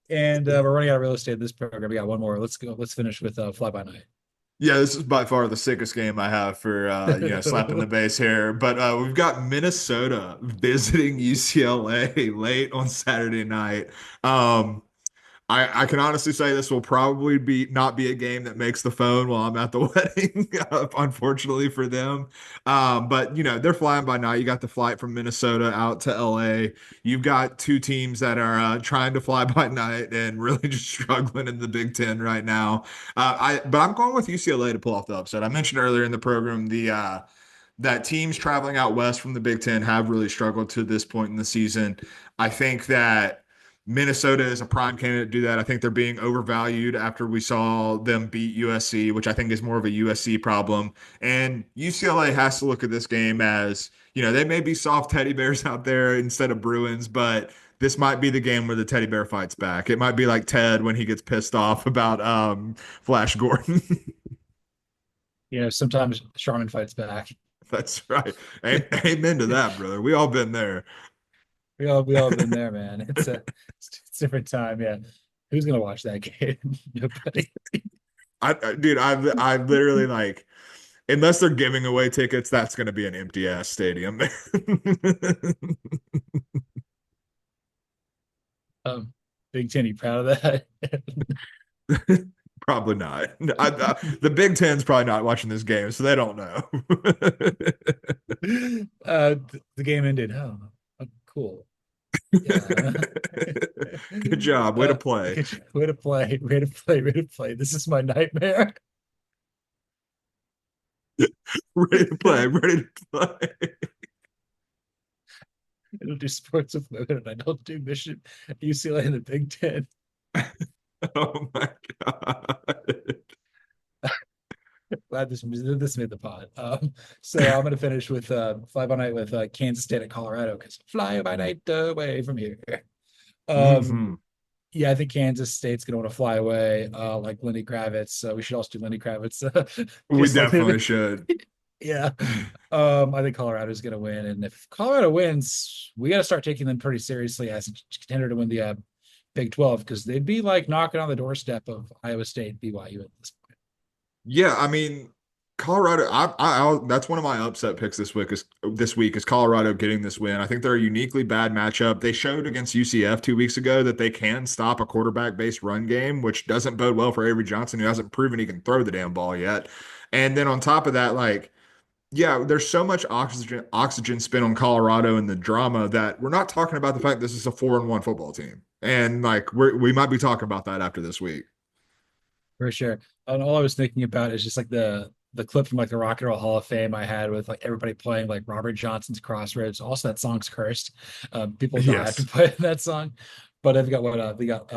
And we're running out of real estate in this program. We got one more. Let's go. Let's finish with Fly By Night. Yeah, this is by far the sickest game I have for slapping the base here. But we've got Minnesota visiting UCLA late on Saturday night. Um, I can honestly say this will probably be not be a game that makes the phone while I'm at the wedding, unfortunately for them. But they're flying by night. You got the flight from Minnesota out to LA. You've got two teams that are trying to fly by night and really just struggling in the Big Ten right now. But I'm going with UCLA to pull off the upset. I mentioned earlier in the program that teams traveling out west from the Big Ten have really struggled to this point in the season. I think that Minnesota is a prime candidate to do that. I think they're being overvalued after we saw them beat USC, which I think is more of a USC problem. And UCLA has to look at this game as, they may be soft teddy bears out there instead of Bruins, but this might be the game where the teddy bear fights back. It might be like Ted when he gets pissed off about Flash Gordon. Sometimes Charmin fights back. That's right. Amen to that, brother. We all been there. We all been there, man. It's a different time. Yeah. Who's gonna watch that game? Nobody. Dude, I literally like unless they're giving away tickets, that's going to be an empty ass stadium. Big Ten, you proud of that? Probably not. The Big Ten's probably not watching this game, so they don't know. The game ended. Oh, cool. Yeah. Good job. Way to play. Way to play. Way to play. Way to play. This is my nightmare. Ready to play. Ready to play. I don't do sports with women, and I don't do mission at UCLA in the Big Ten. Oh my God. Glad this made the pod. So I'm gonna finish with fly by night with Kansas State at Colorado because fly by night away from here. Um, Mhm. yeah, I think Kansas State's gonna want to fly away, like Lenny Kravitz. So we should also do Lenny Kravitz. We Kiss like definitely should. yeah. I think Colorado's gonna win, and if Colorado wins, we got to start taking them pretty seriously as a contender to win the Big 12 because they'd be like knocking on the doorstep of Iowa State, BYU at this point. Yeah, I mean, Colorado. That's one of my upset picks this week is Colorado getting this win. I think they're a uniquely bad matchup. They showed against UCF 2 weeks ago that they can stop a quarterback-based run game, which doesn't bode well for Avery Johnson, who hasn't proven he can throw the damn ball yet. And then on top of that, like, yeah, there's so much oxygen spent on Colorado and the drama that we're not talking about the fact this is a 4-1 football team, and like we might be talking about that after this week. For sure. And all I was thinking about is just like the clip from like the Rock and Roll Hall of Fame I had with like everybody playing like Robert Johnson's Crossroads. Also, that song's cursed. People die after Yes. playing that song. But they've got what they got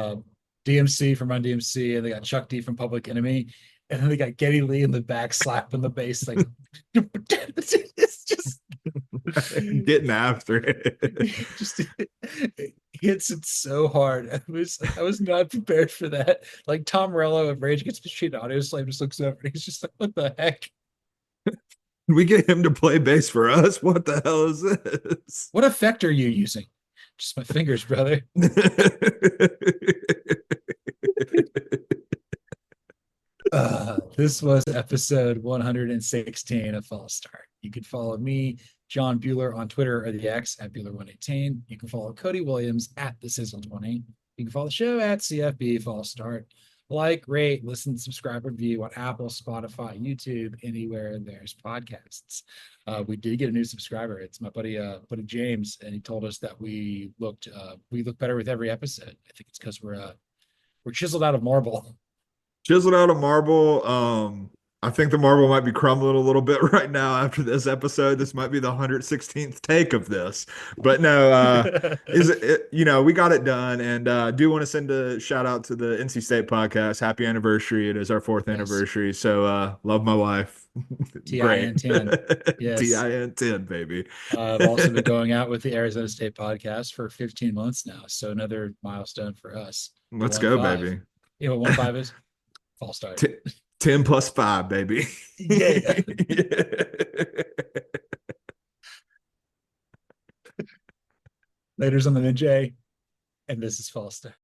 DMC from Run DMC, and they got Chuck D from Public Enemy, and then they got Geddy Lee in the back slapping the bass like it's just Getting after it. just it hits it so hard. I was not prepared for that. Like Tom Morello of Rage Against the Machine Audio Slave just looks over and he's just like, what the heck? We get him to play bass for us. What the hell is this? What effect are you using? Just my fingers, brother. This was episode 116 of False Start. You can follow me, John Buhler, on Twitter or the X at Buhler118. You can follow Cody Williams at the Sizzle20. You can follow the show at CFB False Start. Like, rate, listen, subscribe, review on Apple, Spotify, YouTube, anywhere there's podcasts. We did get a new subscriber. It's my buddy James, and he told us that we look better with every episode. I think it's because we're chiseled out of marble. Chiseled out of marble. I think the marble might be crumbling a little bit right now after this episode. This might be the 116th take of this, but no, is it, we got it done, and do want to send a shout out to the NC State podcast. Happy anniversary. It is our fourth Yes. anniversary. So love my wife. Great. TIN10. Yes. TIN10, baby. I've also been going out with the Arizona State podcast for 15 months now. So another milestone for us. Let's go, 1-5. baby. You know what 1-5 is? False Start. 10 plus 5, baby. Yeah. Later's on the mid J, and this is False Start.